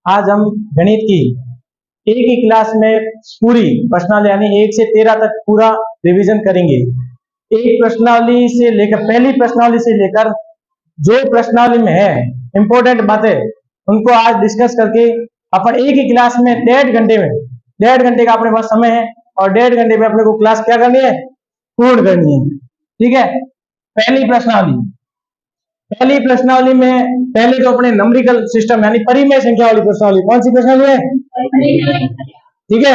आज हम गणित की एक ही क्लास में पूरी प्रश्नावली यानी 1 से 13 तक पूरा रिवीजन करेंगे। एक प्रश्नावली से लेकर पहली प्रश्नावली से लेकर जो प्रश्नावली में है इंपॉर्टेंट बातें उनको आज डिस्कस करके अपन एक ही क्लास में 1.5 घंटे का अपने पास समय है और 1.5 घंटे में अपने को क्लास क्या करनी है, पूर्ण करनी है। ठीक है, पहली प्रश्नावली में पहले तो अपने नंबरिकल सिस्टम यानी परिमेय संख्या वाली प्रश्नावली, कौन सी प्रश्नावली है? ठीक है,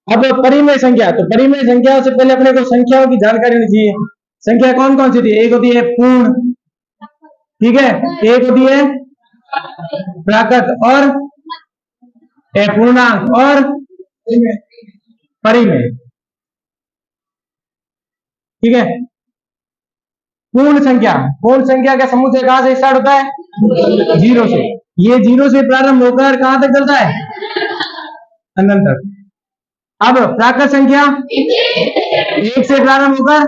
अब परिमेय संख्या, तो परिमेय संख्या से पहले अपने को संख्याओं की जानकारी होनी चाहिए। संख्या कौन कौन सी थी? एक होती है पूर्ण, ठीक है, एक होती है प्राकृत और पूर्णांक और परिमेय। ठीक है, पूर्ण संख्या का समूह से कहां से स्टार्ट होता है? 0 से। ये 0 से प्रारंभ होकर कहां तक चलता है? अनंत तक। अब प्राकृत संख्या 1 से प्रारंभ होकर,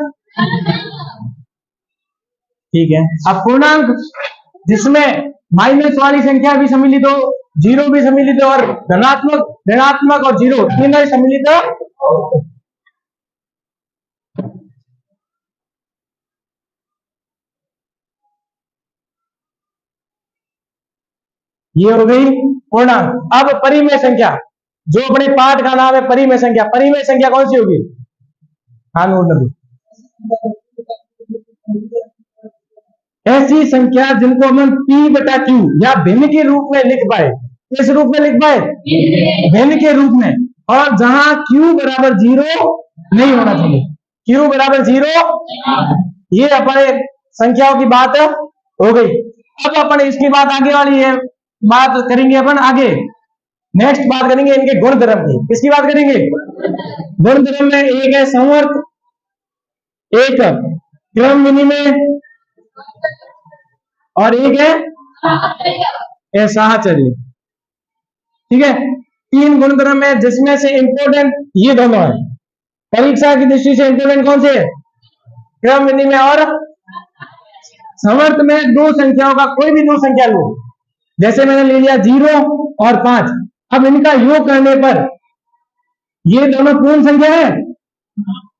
ठीक है। अब पूर्णांक जिसमें माइनस वाली संख्या भी सम्मिलित हो, 0 भी सम्मिलित हो और धनात्मक, ऋणात्मक और 0 तीनों सम्मिलित हो। ये हो गई पूर्णांक। अब परिमेय संख्या, जो अपने पाठ का नाम है परिमेय संख्या। परिमेय संख्या कौन सी होगी? ऐसी संख्या जिनको हम P/Q या भिन्न के रूप में लिख पाए। किस रूप में लिख पाए? भिन्न के रूप में। और जहां Q बराबर 0 नहीं होना चाहिए, Q बराबर 0, ये अपने संख्याओं की बात हो गई। अब अपन इसकी बात आगे वाली है, बात करेंगे अपन आगे, नेक्स्ट बात करेंगे इनके गुणधर्म की। किसकी बात करेंगे? गुणधर्म में एक है संवर्त, एक क्रम विनिमय और एक है साहचर्य। ठीक है, 3 गुणधर्म है जिसमें से इंपोर्टेंट ये दोनों है। परीक्षा की दृष्टि से इंपोर्टेंट कौन से है? क्रम विनिमय और संवर्त में दो संख्याओं का कोई भी दो संख्या लो, जैसे मैंने ले लिया 0 और 5। अब इनका योग करने पर ये दोनों पूर्ण संख्या है।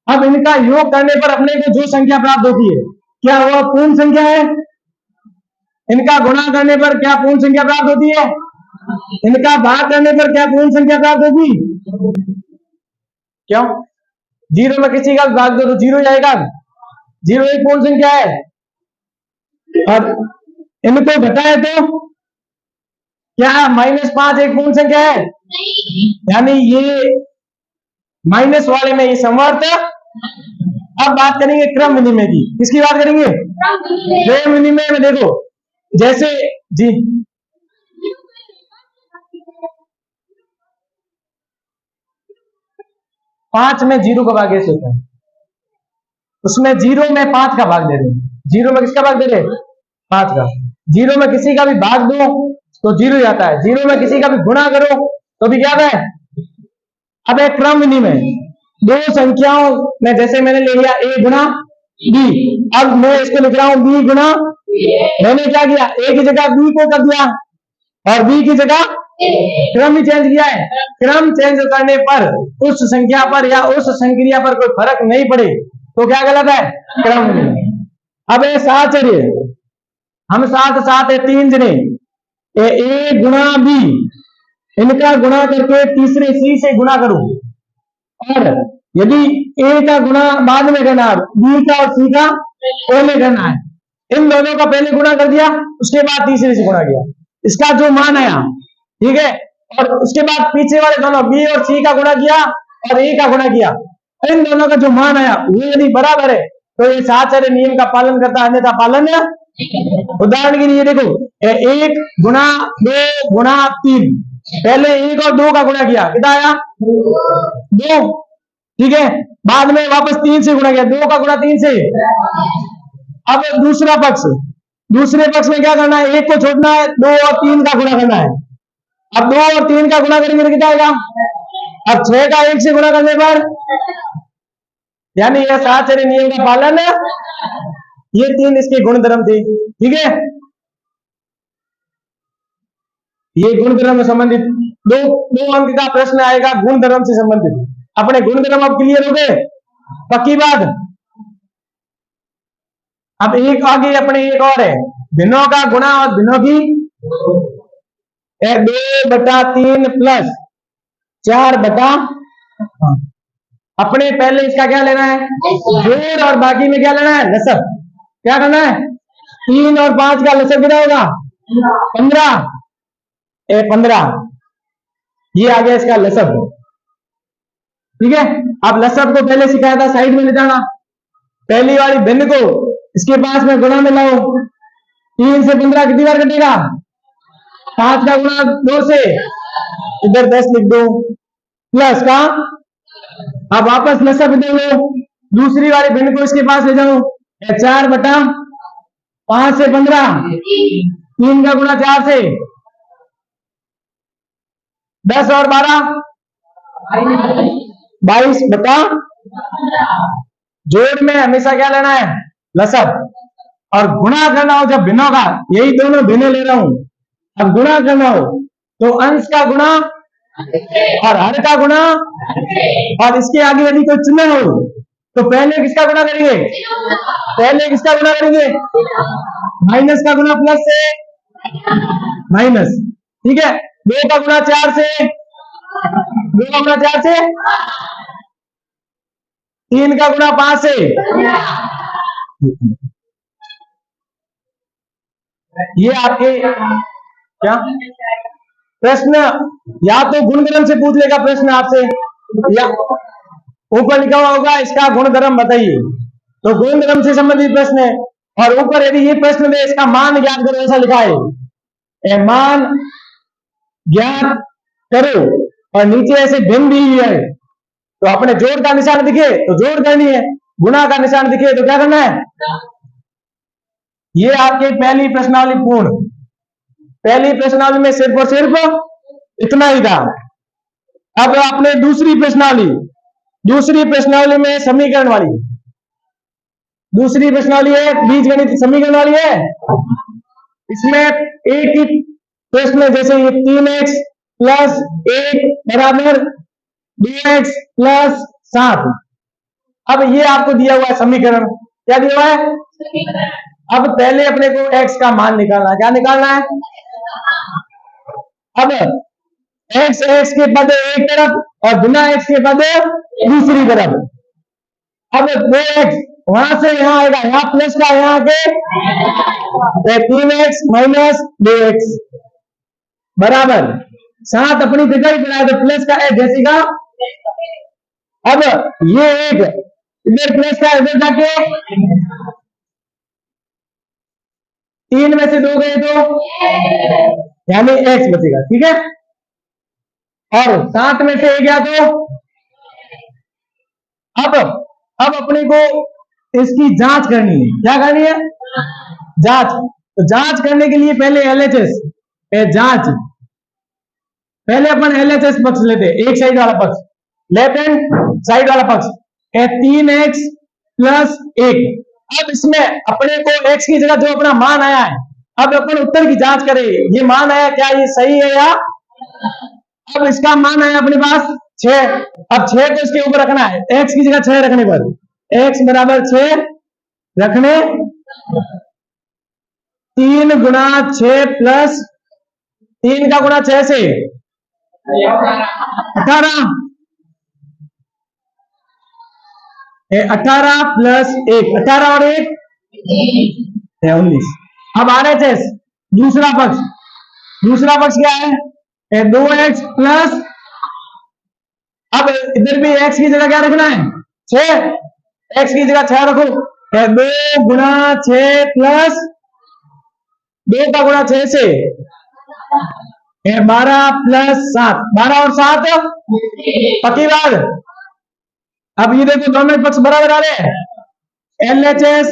अब इनका योग करने पर अपने को जो संख्या प्राप्त होती है, क्या वह पूर्ण संख्या है? इनका गुणा करने पर क्या पूर्ण संख्या प्राप्त होती है? इनका भाग करने पर क्या पूर्ण संख्या प्राप्त होगी? क्यों? 0 में किसी का भाग दो तो 0 जाएगा। 0 एक पूर्ण संख्या है। और इनको घटाए तो क्या -5 एक पूर्ण संख्या है? यानी ये माइनस वाले में ये संवर्त। अब बात करेंगे क्रम विनिमय की। किसकी बात करेंगे? क्रम विनिमय में देखो, जैसे जी 5 में 0 का भाग कैसे होता है? उसमें 0 में 5 का भाग दे रहे हैं। 0 में किसका भाग दे रहे हैं? 5 का। 0 में किसी का भी भाग दो तो 0 जाता है। 0 में किसी का भी गुणा करो तो भी क्या है? अब एक क्रम विनिमय, दो संख्याओं में जैसे मैंने ले लिया a गुणा b, अब मैं इसको लिख रहा हूं b गुणा, मैंने क्या किया? a की जगह b को कर दिया और b की जगह क्रम ही चेंज किया है। क्रम चेंज करने पर उस संख्या पर या उस संक्रिया पर कोई फर्क नहीं पड़े तो क्या गलत है? क्रम विनिमय। अब ये साहचर्य, हम साथ साथ है 3 जने, a गुणा b, इनका गुणा करके तीसरे c से गुणा करो और यदि a का गुणा बाद में करना है, b का और c का पहले करना है। इन दोनों का पहले गुणा कर दिया, उसके बाद तीसरे से गुणा किया, इसका जो मान आया, ठीक है, और उसके बाद पीछे वाले दोनों b और c का गुणा किया और a का गुणा किया। इन दोनों का जो मान आया वो यदि बराबर है तो ये साहचर्य नियम का पालन करता है, अन्यथा पालन है। उदाहरण के लिए देखो, 1 गुणा 2 गुणा 3, पहले 1 और 2 का गुणा किया, कितना आया? 2, ठीक है, बाद में वापस 3 से गुणा किया, 2 का गुणा 3 से। अब दूसरा पक्ष, दूसरे पक्ष में क्या करना है? 1 को छोड़ना है, 2 और 3 का गुणा करना है। अब 2 और 3 का गुणा करेंगे तो कितना आएगा? अब 6 का 1 से गुणा करने पर, यानी यह साहचर्य नियम का पालन है। ये 3 इसके गुणधर्म थे। ठीक है, ये गुणधर्म में संबंधित दो दो अंक का प्रश्न आएगा गुणधर्म से संबंधित। अपने गुणधर्म अब क्लियर हो गए, पक्की बात। अब एक आगे अपने एक और है, भिन्नों का गुणा और भिन्नों की 2/3 प्लस 4/। अपने पहले इसका क्या लेना है, जोड़, और बाकी में क्या लेना है, लसब। क्या करना है, 3 और 5 का लसब कितना होगा, 15। ये आ गया इसका लसब। ठीक है, अब लसब को पहले सिखाया था, साइड में ले जाना। पहली वाली भिन्न को इसके पास में गुणा में लाओ। 3 से 15 कितनी बार कटेगा, 5 का गुणा 2 से, इधर 10 लिख दो, प्लस का। अब वापस लसब इधर लो, दूसरी वाली भिन्न को इसके पास ले जाओ। 4/5 से 15, 3 का गुणा 4 से, 10 और 12 22/। जोड़ में हमेशा क्या लेना है, लसब, और गुणा करना हो जब भिन्नों का, यही दोनों भिन्न ले रहा हूं। अब गुणा करना हो तो अंश का गुणा और हर का गुणा, और इसके आगे यदि कोई चिन्ह हो तो पहले किसका गुणा करेंगे, पहले किसका गुणा करेंगे, माइनस का गुणा प्लस से माइनस। ठीक है, 2 का गुणा 4 से, 2 का गुणा 4 से, 3 का गुणा 5 से। ये आपके क्या प्रश्न, या तो गुणधर्म से पूछ लेगा प्रश्न आपसे, या ऊपर लिखा हुआ होगा इसका गुणधर्म बताइए, तो गुणधर्म से संबंधित प्रश्न है। और ऊपर यदि ये प्रश्न दे इसका मान ज्ञात करो, ऐसा लिखा है, मान ज्ञात करो, और नीचे ऐसे भिन्न भी है, तो अपने जोड़ का निशान दिखे तो जोड़ करनी है, गुणा का निशान दिखे तो क्या करना है। ये आपके पहली प्रश्नावली पूर्ण। पहली प्रश्नावली में सिर्फ और सिर्फ इतना ही था। अब आपने दूसरी प्रश्नावली में समीकरण वाली, दूसरी प्रश्नावली है बीजगणित समीकरण वाली है। इसमें एक ही प्रश्न, जैसे ये 3x + 1 बराबर 2x + 7। अब ये आपको दिया हुआ है समीकरण, क्या दिया हुआ है। अब पहले अपने को x का मान निकालना है, क्या निकालना है। अब x के पद एक तरफ और बिना x के पद दूसरी तरफ। अब 2x वहां से यहां आएगा, यहां प्लस का यहां के 3x - 2x बराबर 7 अपनी जगह ही बनाए, तो प्लस का है जैसे का। अब ये एक इधर प्लस का इधर जाके 3 में से 2 गए तो यानी x बचेगा। ठीक है, और 7 में से 1 गया तो अब अपने को इसकी जांच करनी है। क्या करनी है, जांच। तो जांच करने के लिए पहले LHS जांच, पहले अपन LHS पक्ष लेते हैं, एक साइड वाला पक्ष, लेफ्ट हैंड साइड वाला पक्ष, 3x + 1। अब इसमें अपने को x की जगह जो अपना मान आया है, अब अपन उत्तर की जांच करें, ये मान आया क्या, ये सही है या। अब इसका मान आया अपने पास 6। अब 6 तो इसके ऊपर रखना है, x की जगह 6 रखने पर x बराबर 6 रखने, 3 गुणा 6 प्लस 3 का गुणा 6 से 18, 18 प्लस 1, 18 और 1 19। अब RHS दूसरा पक्ष क्या है, 2x प्लस, अब इधर भी x की जगह क्या रखना है 6, x की जगह 6 रखो, 2 गुणा 6 प्लस 2 का गुणा 6 से 12 प्लस 7, 12 और 7 पक्की बात। अब ये देखो दोनों पक्ष बराबर आ रहे हैं, LHS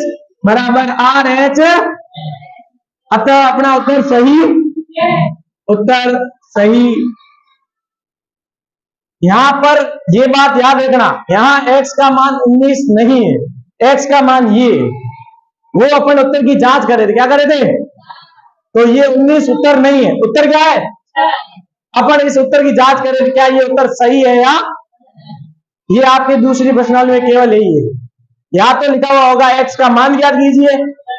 बराबर RH, अतः अपना उत्तर सही। यहां पर ये बात याद रखना, यहां x का मान 19 नहीं है, x का मान ये, वो अपन उत्तर की जांच कर रहे थे, क्या कर रहे थे, तो ये 19 उत्तर नहीं है, उत्तर क्या है अपन इस उत्तर की जांच करें कि क्या ये उत्तर सही है या ये आपकी दूसरी प्रश्नावली में केवल यही है। यहाँ तो लिखा हुआ होगा x का मान ज्ञात कीजिए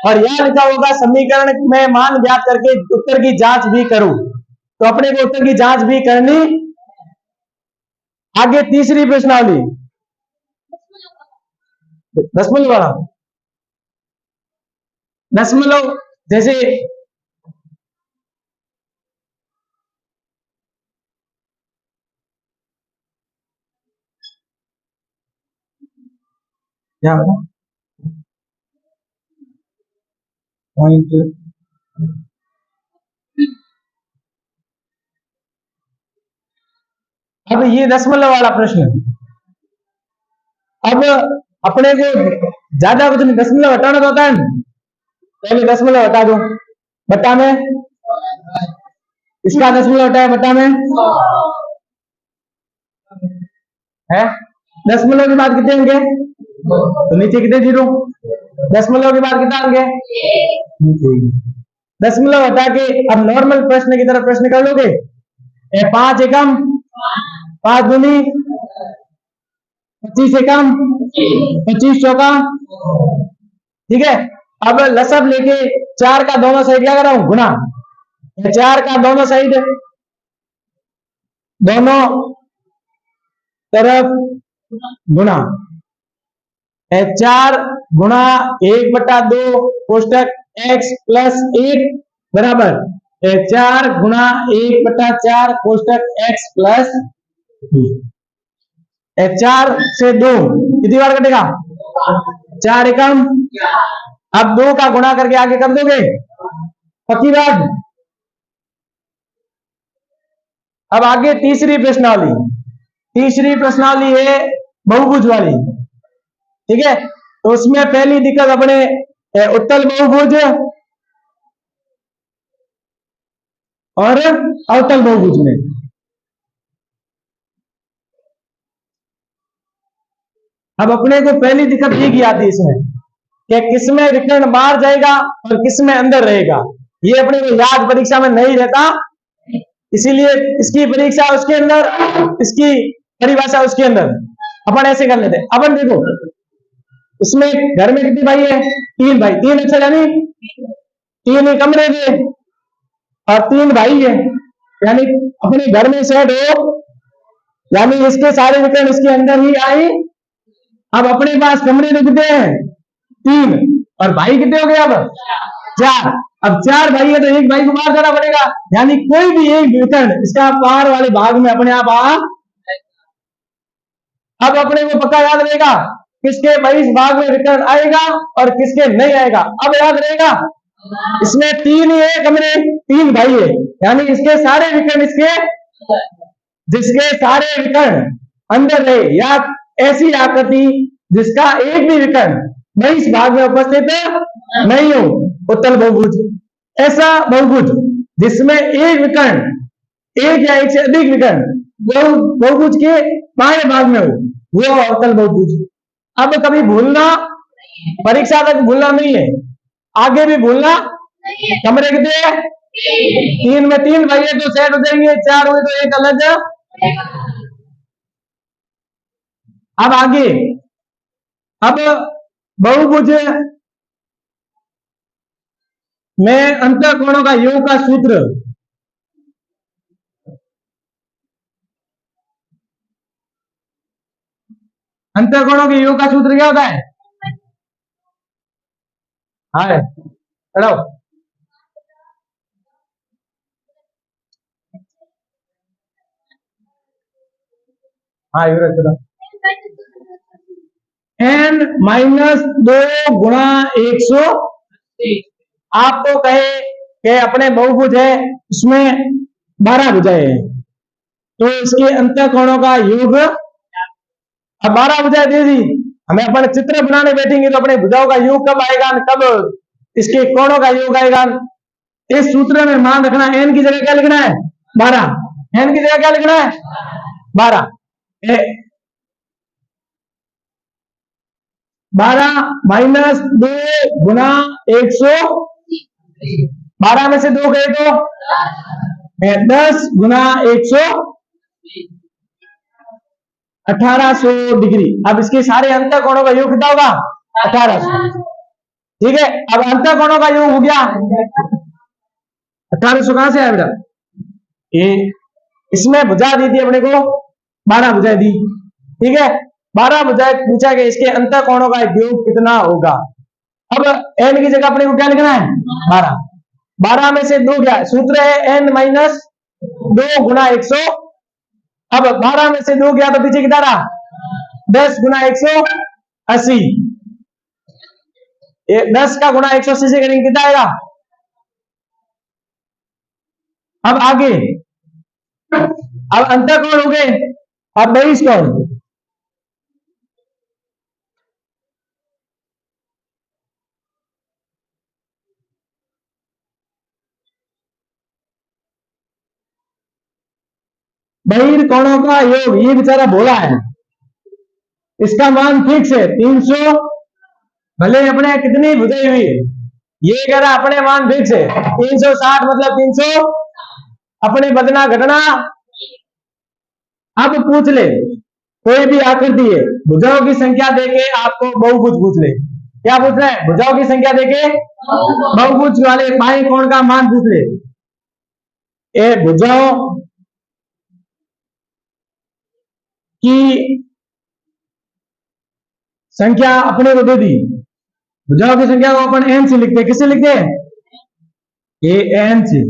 और यहाँ लिखा होगा समीकरण में मान ज्ञात करके उत्तर की जांच भी करूं। तो अपने को उत्तर की जांच भी करनी। आगे तीसरी प्रश्नावली दशमलव वाला दशमलव जैसे पॉइंट अब ये दशमलव वाला प्रश्न। अब अपने को ज्यादा कुछ नहीं, दशमलव हटाना तो होता है। पहले दशमलव हटा दो, बट्टा में इसका दशमलव हटाया, बट्टा में है दशमलव के बाद कितने होंगे तो नीचे कितने जीरो। दशमलव के बाद कितना होंगे नीचे। दशमलव हटा के अब नॉर्मल प्रश्न की तरफ प्रश्न कर लोगे। 5 एकम 5 दूनी 25 एकम 25 चौका। ठीक है। अब लसब लेके 4 का दोनों साइड क्या कर रहा हूं गुना। 4 का दोनों साइड दोनों तरफ गुना 4 गुणा 1/2 कोष्टक x प्लस 1 बराबर 4 गुणा 1/4 कोष्टक x प्लस 4 से 2 कितनी बार कटेगा 4 एकम। अब 2 का गुणा करके आगे कर दोगे पक्की बात। अब आगे तीसरी प्रश्नावली। तीसरी प्रश्नावली है बहुभुज वाली। ठीक है। तो उसमें पहली दिक्कत अपने उत्तल बहुभुज और अवतल बहुभुज में। अब अपने को पहली दिक्कत ये की आती है इसमें कि किसमें विकर्ण बाहर जाएगा और किसमें अंदर रहेगा। ये अपने को याद परीक्षा में नहीं रहता, इसीलिए इसकी परीक्षा उसके अंदर, इसकी परिभाषा उसके अंदर। अपन ऐसे कर लेते। अपन देखो इसमें घर में कितने भाई है 3 भाई। 3 अच्छा यानी 3 कमरे के और 3 भाई है, यानी अपने घर में सेट हो, यानी इसके सारे विकर्ण इसके अंदर ही आए। अब अपने पास कमरे में कितने हैं 3 और भाई कितने हो गए अब 4। अब 4 भाई है तो एक भाई को बाहर करना पड़ेगा, यानी कोई भी एक विकर्ण इसका बाहर वाले भाग में अपने आप आ। अब अपने को पक्का याद रहेगा किसके भाई इस भाग में विकर्ण आएगा और किसके नहीं आएगा। अब याद रहेगा इसमें 3 ही है कमरे, 3 भाई है, यानी इसके सारे विकर्ण इसके, जिसके सारे विकर्ण अंदर रहे, या ऐसी आकृति जिसका एक भी विकर्ण नहीं इस भाग में उपस्थित नहीं हो, उत्तल बहुभुज। ऐसा बहुभुज जिसमें एक विकर्ण, एक या एक से अधिक विकर्ण बहुभुज के बाहर भाग में हो, वो अवतल बहुभुज। अब कभी भूलना, परीक्षा तक भूलना नहीं है, आगे भी भूलना। कमरे कितने हैं 3 में 3 भाई है तो सेट हो जाएंगे, 4 हुए तो एक अलग। अब आगे, अब बहुभुज में अंतःकोणों का योग का सूत्र। अंतःकोणों के योग का सूत्र क्या होता है। हाँ चलो हाँ युवराज चलो। n-2 गुणा 100। आपको कहे कि अपने बहुभुज है उसमें 12 भुजाएं हैं, तो इसके अंतःकोणों का योग। अब 12 भुजाएं दे दी, हमें अपने चित्र बनाने बैठेंगे तो अपने भुजाओं का योग कब आएगा, कब इसके कोणों का योग आएगा। इस सूत्र में मान रखना n की जगह क्या लिखना है 12, n की जगह क्या लिखना है 12। 12-2 गुणा 100, 12 में से 2 गए तो 10 गुना 100 1800 डिग्री। अब इसके सारे अंतर कोणों का योग कितना होगा? 1800। ठीक है, अब अंतर कोणों का योग हो गया 1800। कहां से आया बेटा? ये इसमें भुजा दी थी अपने को 12 भुजाएं दी। ठीक है, 12 भुजाएं पूछा कि इसके अंतर कोणों का योग कितना होगा। अब एन की जगह अपने को क्या लिखना है? 12। 12 में से 2 गया, सूत्र है n माइनस 2 गुना 100। अब 12 में से 2 गया तो पीछे कितना रहा? 10 गुना 180। 10 का गुना 180 से करेंगे कितना आएगा? अब आगे, अब अंतर कौन हो गए? अब 22 कौन? बहिर कोणों का योग, ये बेचारा बोला है, इसका मान फिक्स है 300। भले अपने कितनी भुजाई हुई, ये कह रहा अपने मान फिक्स है 360, मतलब 300 अपने बदना घटना। अब पूछ ले कोई भी आकृति है, भुजाओं की संख्या देके आपको बहुभुज पूछ ले। क्या पूछ रहे हैं? भुजाओं की संख्या देके बहुभुज वाले बाएं कोण का मान पूछ ले। ए भुजाओं की संख्या अपने को दे दी, भुजाओं की संख्या को अपन एन से लिखते हैं। किससे लिखते हैं? ए एन से।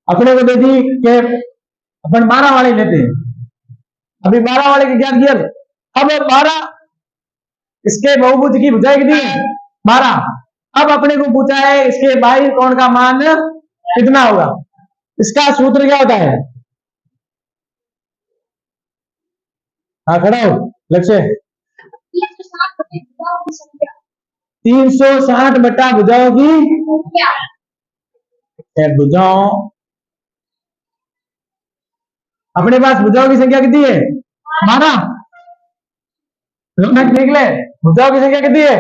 अपने को दे दी कि अपन 12 वाले लेते हैं। अभी 12 वाले की क्या किया? अब 12 इसके बहुभुज की भुजाएं कितनी? 12। अब अपने को पूछा है इसके बाह्य कोण का मान कितना होगा। इसका सूत्र क्या होता है? हाँ खड़ा हो लक्ष्य। 360 बटा भुजाओं की भुजाओं, अपने पास भुजाओं की संख्या कितनी है? 12। देख ले भुजाओं की संख्या कितनी है।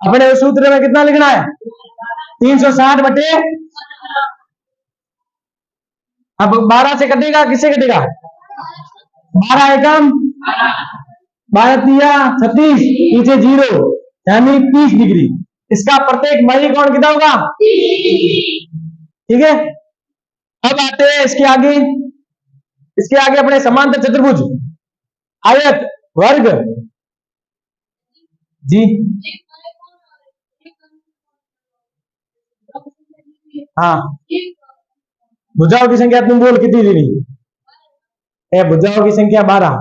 अपने सूत्र में कितना लिखना है? 360 बटे। अब 12 से कटेगा, किससे कटेगा? 12 एकम 12 तिया 36, पीछे 0 यानी 30 डिग्री। इसका प्रत्येक बाह्य कोण कितना होगा? ठीक है, अब आते हैं इसके आगे। इसके आगे अपने समांतर चतुर्भुज, आयत, वर्ग। जी हाँ, भुजाओं की संख्या तुम बोल कितनी देनी है? भुजाओं की संख्या 12।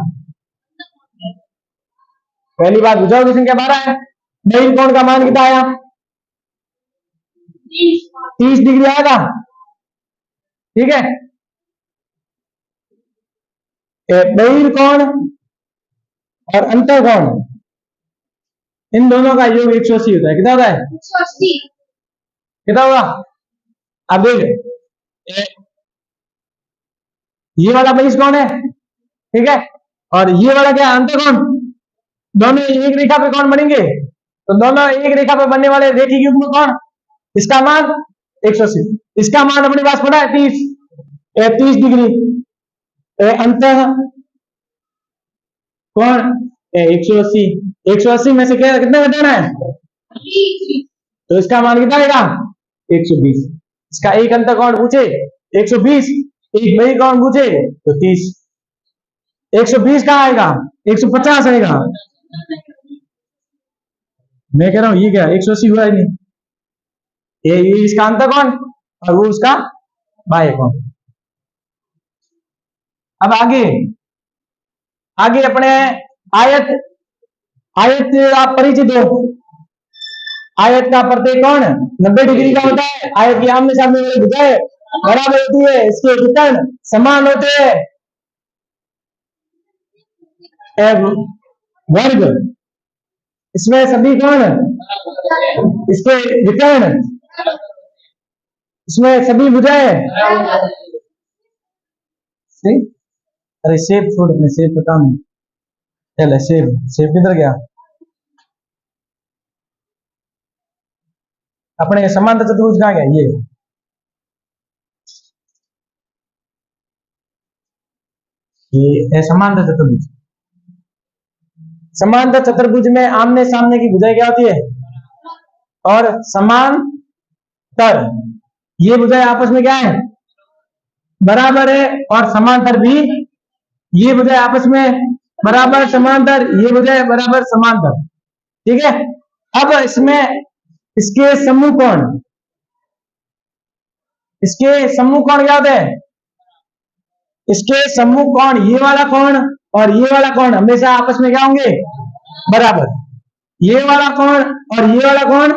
पहली बात भुजाओं की संख्या 12 है। बाह्य कोण का मान कितना आया? 30 डिग्री आएगा। ठीक है, बाह्य कोण और अंतर कोण, इन दोनों का योग 180 होता है। कितना होता है? 180। कितना होगा? अब देख, ये वाला बाह्य कोण है, ठीक है, और ये वाला क्या? अंतर कोण। दोनों एक रेखा पे कौन बनेंगे? तो दोनों एक रेखा पे बनने वाले रेखी युग्म कौन? इसका मान 180। इसका मान अपने पास पड़ा है 30, 30 डिग्री। अंतर कौन? 180। 180 में से क्या कितना घटाना है? तो इसका मान कितना आएगा? 120। इसका एक अंतर कौन पूछे? 120। एक वही कौन पूछे तो 30। 120 कहाँ आएगा? 150 आएगा। मैं कह रहा हूं ये क्या 180 हुआ ही नहीं। ये इसका अंतर कौन और वो उसका बाह्य कौन। अब आगे, आगे अपने आयत, आयत आप परिचित हो। आयत का प्रत्येक कोण 90 डिग्री का होता है। आयत की आमने सामने वाली भुजाएं बराबर होती है, इसके विकर्ण समान होते हैं। वर्ग, इसमें सभी कोण, इसके विकर्ण, इसमें सभी भुजाएं। अरे सेब छोड़, अपने सेब का काम चल। सेब, सेब किधर गया? अपने समांतर चतुर्भुज कहाँ गया? ये ये समांतर चतुर्भुज। समांतर चतुर्भुज में आमने सामने की भुजाएं क्या होती है? और समांतर, ये भुजाएं आपस में क्या है? बराबर है। और समांतर भी, ये भुजाएं आपस में बराबर समांतर, ये भुजाएं बराबर समांतर। ठीक है। अब इसमें इसके समूह कोण, इसके समूह कोण क्या होते हैं? इसके समूह कोण, ये वाला कोण और ये वाला कोण हमेशा आपस में क्या होंगे? बराबर। ये वाला कोण और ये वाला कोण,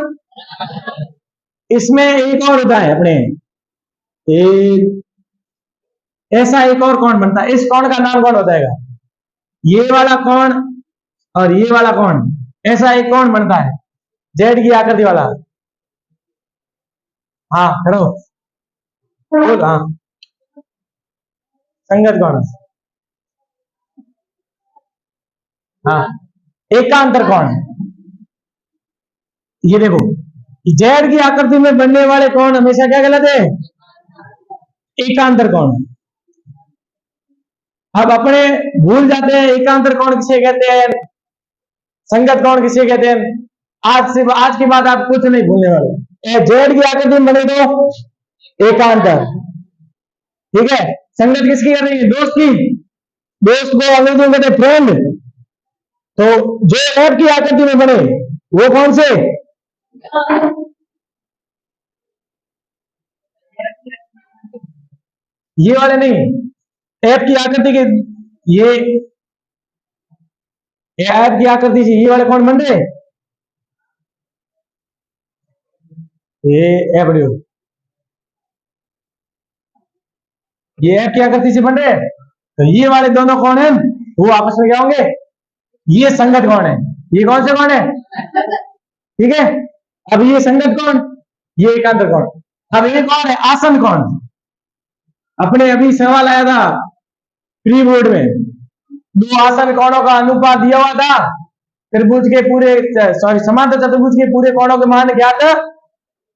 इसमें एक और होता है अपने, एक ऐसा एक और कोण बनता है। इस कोण का नाम कौन होता है? ये वाला कोण और ये वाला कोण, ऐसा एक कोण बनता है जेड की आकृति वाला। हाँ खड़ो बोल। हाँ, संगत कोण। हाँ, एकांतर कोण। ये देखो, जेड की आकृति में बनने वाले कोण हमेशा क्या कहलाते हैं? एकांतर कोण। अब अपने भूल जाते हैं एकांतर कोण किसे कहते हैं, संगत कोण किसे कहते हैं। आज के बाद आप कुछ नहीं भूलने वाले। जेड की आकृति में बने तो एकांतर, ठीक है। संगत किसकी कर रही है? दोस्त की। दोस्त को अंग्रेजी में कहते हैं फ्रेंड। तो जो एफ की आकृति में बने वो कौन से? ये वाले नहीं, एफ की आकृति के, ये एफ की आकृति से ये वाले कौन बन रहे? ये एफ, ये एफ की आकृति से बन रहे हैं। तो ये वाले दोनों कौन है? वो आपस में क्या होंगे? ये संगत कौन है? ये कौन से कौन है? ठीक है। अब ये संगत कौन, ये एकांतर कौन। अब ये कौन है? आसन कौन। अपने अभी सवाल आया था प्री बोर्ड में, दो आसन कोणों का अनुपात दिया हुआ था, त्रिभुज के पूरे, सॉरी समांतर चतुर्भुज के पूरे कोणों के मान क्या था?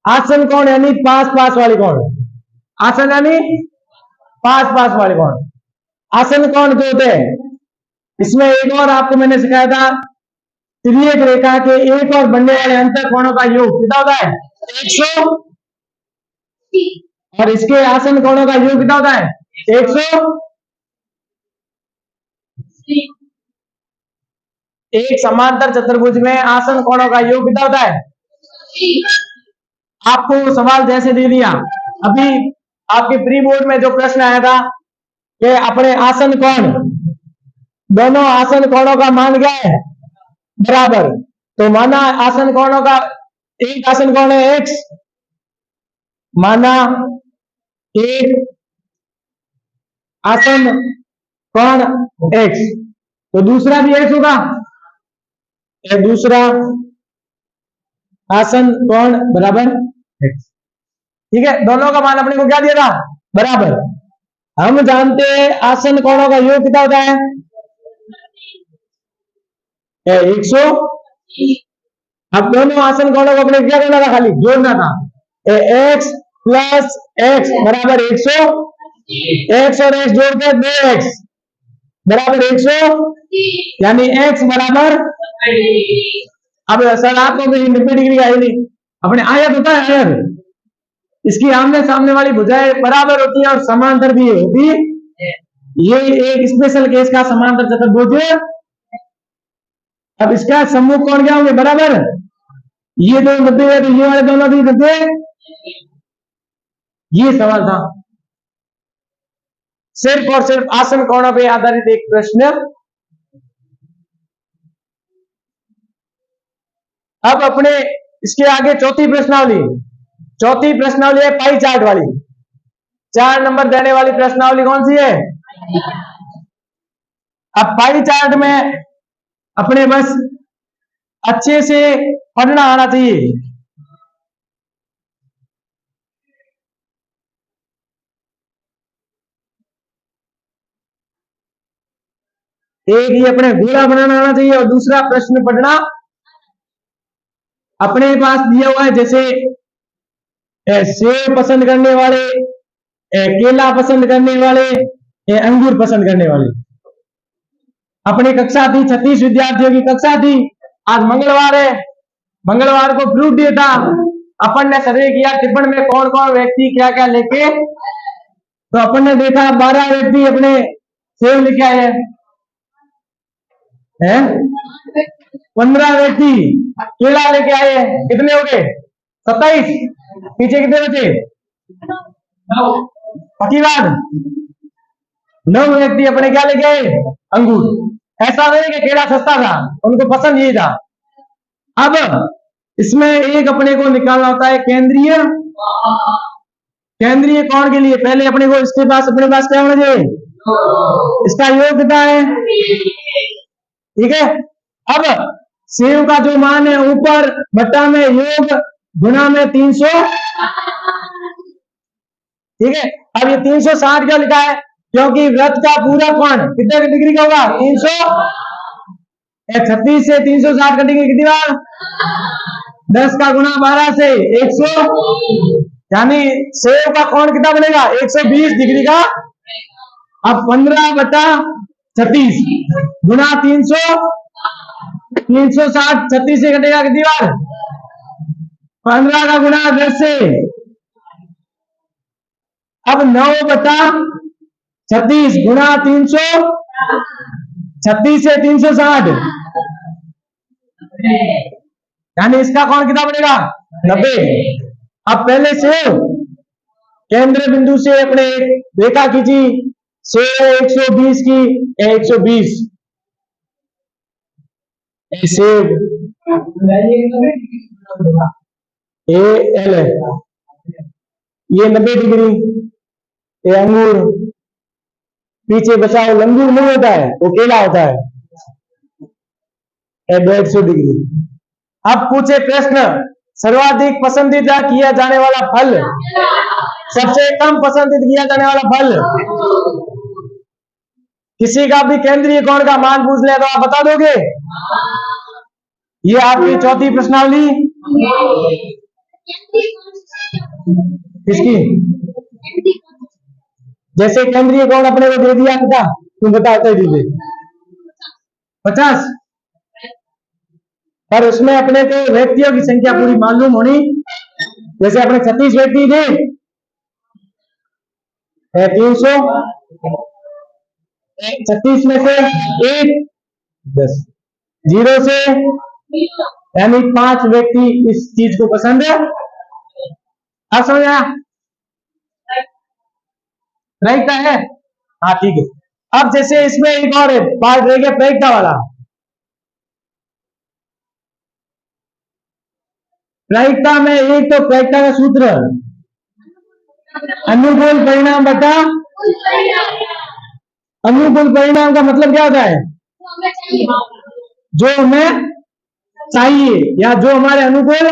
आसन कोण यानी पास पास वाले कोण, आसन यानी पास पास वाले कोण, आसन कोण जो होते हैं। इसमें एक और आपको मैंने सिखाया था, तिर्यक रेखा के एक और बनने वाले अंतर कोणों का योग कितना होता है? 100। और इसके आसन कोणों का योग कितना होता है? 100। एक समांतर चतुर्भुज में आसन कोणों का योग कितना होता है? आपको सवाल जैसे दे दिया अभी आपके प्री बोर्ड में जो प्रश्न आया था कि अपने आसन कोण, दोनों आसन कोणों का मान क्या है? बराबर। तो माना आसन कोणों का, एक आसन कोण है x, माना एक आसन कोण x, तो दूसरा भी x होगा। दूसरा आसन कोण बराबर x, ठीक है। दोनों का मान अपने को क्या दिया था? बराबर। हम जानते हैं आसन कोणों का योग कितना होता है? 100। अब दोनों आसन कोणों को अपने क्या करना था? खाली जोड़ना था। x प्लस x बराबर 100, x और x जोड़कर 2x बराबर 100, यानी x बराबर। अब सर आपको 90 डिग्री आई नहीं, अपने आयत होता है आयत, इसकी आमने सामने वाली भुजाएं बराबर होती है और समांतर भी होती है। ये एक स्पेशल केस का समांतर चतुर्भुज है। अब इसका समूह कोण क्या होंगे? बराबर। ये दो 90 है तो ये वाले दोनों भी 90। ये सवाल था, सिर्फ और सिर्फ आसन कोणों पर आधारित एक प्रश्न। अब अपने इसके आगे चौथी प्रश्नावली, चौथी प्रश्नावली है पाई चार्ट वाली। 4 नंबर देने वाली प्रश्नावली कौन सी है? अब पाई चार्ट में अपने बस अच्छे से पढ़ना आना चाहिए। एक ही अपने गोला बनाना आना चाहिए और दूसरा प्रश्न पढ़ना अपने पास दिया हुआ है। जैसे सेब पसंद करने वाले, केला पसंद करने वाले, अंगूर पसंद करने वाले, अपनी कक्षा थी, 36 विद्यार्थियों की कक्षा थी। आज मंगलवार है, मंगलवार को प्रूफ डे था। अपन ने सर्वे किया टिप्पण में कौन कौन व्यक्ति क्या क्या लेके, तो अपन ने देखा 12 व्यक्ति अपने सेव लेके आए हैं, 15 व्यक्ति केला लेके आए हैं। कितने हो गए? 27। पीछे कितने बचे? पक्की बात। 9 व्यक्ति अपने क्या लेके आए? अंगूर। ऐसा नहीं कि केला सस्ता था, उनको पसंद ये था। अब इसमें एक अपने को निकालना होता है केंद्रीय। केंद्रीय कोण के लिए पहले अपने को इसके पास अपने पास क्या होना चाहिए? इसका योग कितना है? ठीक है। अब सेव का जो मान है ऊपर बट्टा में योग गुना में 300। ठीक है। अब ये 360 क्यों लिखा है? क्योंकि वृत्त का पूरा कोण कितने डिग्री का होगा? 300। 36 से 360 कटेंगे कितनी बार? 10 का गुना 12 से 100, यानी सेव का कोण कितना बनेगा? 120 डिग्री का। अब 15/36 गुना 300, 360 36 से कटेगा कितनी बार? 15 का गुना 10 से। अब 9/36 गुना 300, 36 से 360, यानी इसका कोण कितना बनेगा? 90। अब पहले से केंद्र बिंदु से अपने रेखा खींची, से 120 की 120 ऐसे एल है, ये 90 डिग्री। ये अंगूर, पीछे बचा वो लंगूर नहीं होता है, वो केला होता है। 150 डिग्री। अब पूछे प्रश्न, सर्वाधिक पसंदीदा किया जाने वाला फल, सबसे कम पसंदीदा किया जाने वाला फल। किसी का भी केंद्रीय कोण का मान पूछ ले तो आप बता दोगे? ये आपकी चौथी प्रश्नावली। किसकी? जैसे केंद्रीय कोण अपने को दे दिया था, तुम बताते दीजिए 50, पर उसमें अपने को व्यक्तियों की संख्या पूरी मालूम होनी। जैसे अपने 36 व्यक्ति थे, 300, 36 में से 1 10, 0 से, यानी 5 व्यक्ति इस चीज को पसंद है। आप समझ आया? प्रायिकता है। हाँ ठीक है। अब जैसे इसमें एक और पार्ट रह गया प्रायिकता वाला। प्रायिकता में एक तो प्रायिकता का सूत्र अनुकूल परिणाम बटा, अनुकूल परिणाम का मतलब क्या होता है? जो हमें चाहिए या जो हमारे अनुकूल।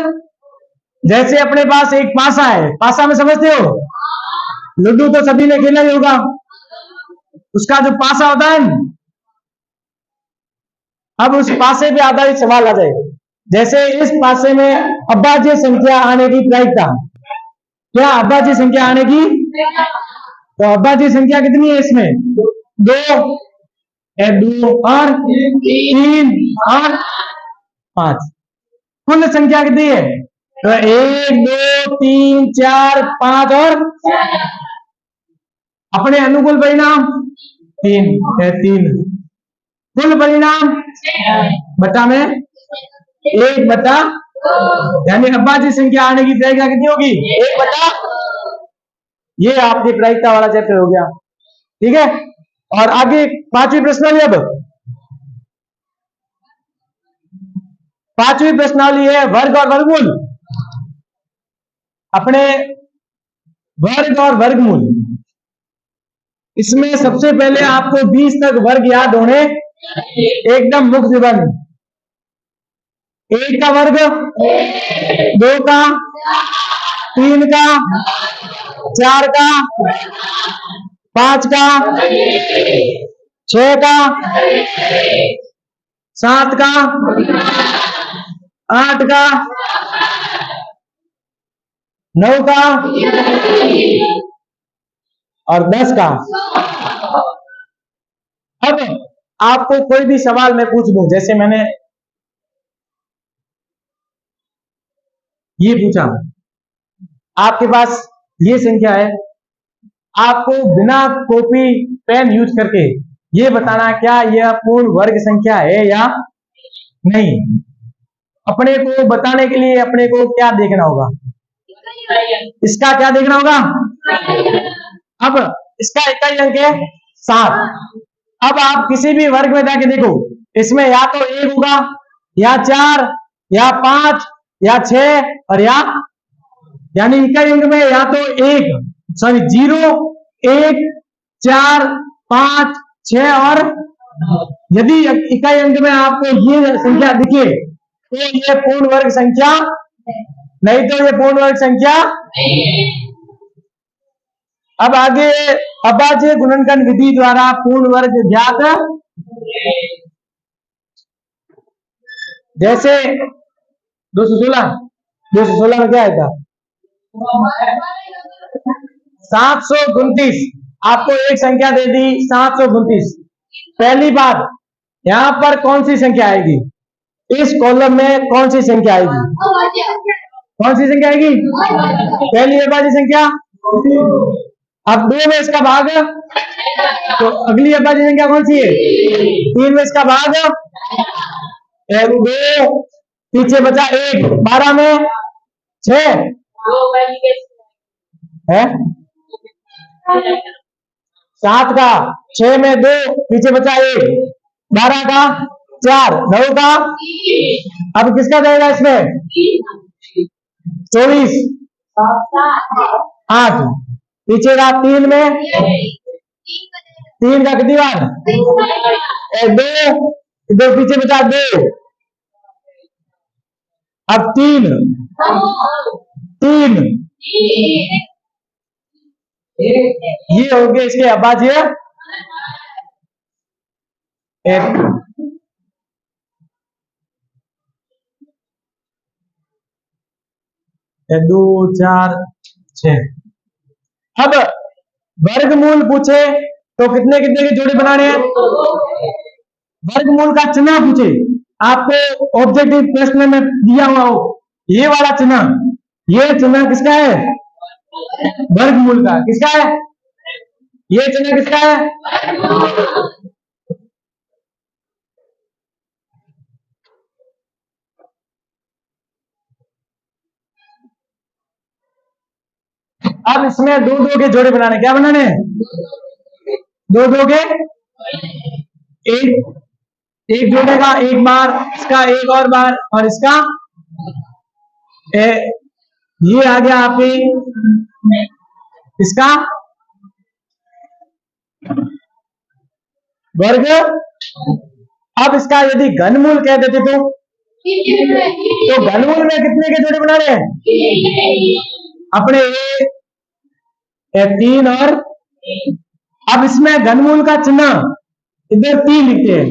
जैसे अपने पास एक पासा है, पासा में समझते हो, लड्डू तो सभी ने खेला ही होगा, उसका जो पासा होता है। अब उस पासे पे आधारित सवाल आ जाए, जैसे इस पासे में अभाज्य संख्या आने की प्रायिकता क्या? अभाज्य संख्या आने की, तो अभाज्य संख्या कितनी है इसमें? 2 और 3 और 5। कुल संख्या कितनी है? तो 1 2 3 4 5 और अपने अनुकूल परिणाम 3 है। 3 कुल परिणाम बटा में 1 बटा, यानी अभाज्य संख्या आने की प्रायिकता कितनी होगी? 1 बटा। ये आपकी प्रायिकता वाला चैप्टर हो गया। ठीक है। और आगे 5वीं प्रश्नावली। अब 5वीं प्रश्नावली है वर्ग और वर्गमूल। अपने वर्ग और वर्गमूल, इसमें सबसे पहले आपको 20 तक वर्ग याद होने एकदम मुक्त निबंध। 1 का वर्ग, 2 का, 3 का, 4 का, 5 का, 6 का, 7 का, 8 का, 9 का और 10 का। अब आपको कोई भी सवाल मैं पूछ दूं, जैसे मैंने ये पूछा, आपके पास ये संख्या है, आपको बिना कॉपी पेन यूज करके ये बताना क्या यह पूर्ण वर्ग संख्या है या नहीं। अपने को बताने के लिए अपने को क्या देखना होगा, इसका क्या देखना होगा। अब इसका इकाई अंक है 7। अब आप किसी भी वर्ग में जाके देखो, इसमें या तो 1 होगा या 4 या 5 या 6 और यानी इकाई अंक में या तो 0, 1, 4, 5, 6 और यदि इकाई अंक में आपको ये संख्या दिखे तो ये पूर्ण वर्ग संख्या, नहीं तो ये पूर्ण वर्ग संख्या। अब आगे अभाज्य गुणनखंड विधि द्वारा पूर्ण वर्ग ज्ञात, जैसे 216 में क्या आया था 729। आपको एक संख्या दे दी 729। पहली बात, यहां पर कौन सी संख्या आएगी, इस कॉलम में कौन सी संख्या आएगी, कौन सी संख्या आएगी, पहली अभाज्य संख्या। अब 2 में इसका भाग, तो अगली अभाज्य संख्या कौन सी है, 3 में इसका भाग, 2 पीछे बचा 1, 12 में 6 है, 7 का, 6 में 2 पीछे बचा 1, 12 का 4, 9 का, अब किसका जाएगा इसमें 24, 8 पीछे का 3 में 3 का कितनी बार 2 पीछे बचा 2, अब 3 ये हो गए इसके अभाज्य। 2, 4, 6। अब वर्गमूल पूछे तो कितने कितने के जोड़े बनाने हैं, वर्गमूल का चिन्ह पूछे, आपको ऑब्जेक्टिव प्रश्न में दिया हुआ हो ये वाला चिन्ह, ये चिन्ह किसका है, वर्गमूल का। किसका है ये चिन्ह, किसका है। अब इसमें 2 के जोड़े बनाने, क्या बनाने, 2 के, एक जोड़े का एक बार, इसका एक और बार, और इसका ये आ गया आपके इसका वर्ग। अब इसका यदि घनमूल कह देते तो घनमूल में कितने के जोड़े बना रहे हैं अपने, 3 और, अब इसमें घनमूल का चिन्ह इधर 3 लिखते हैं,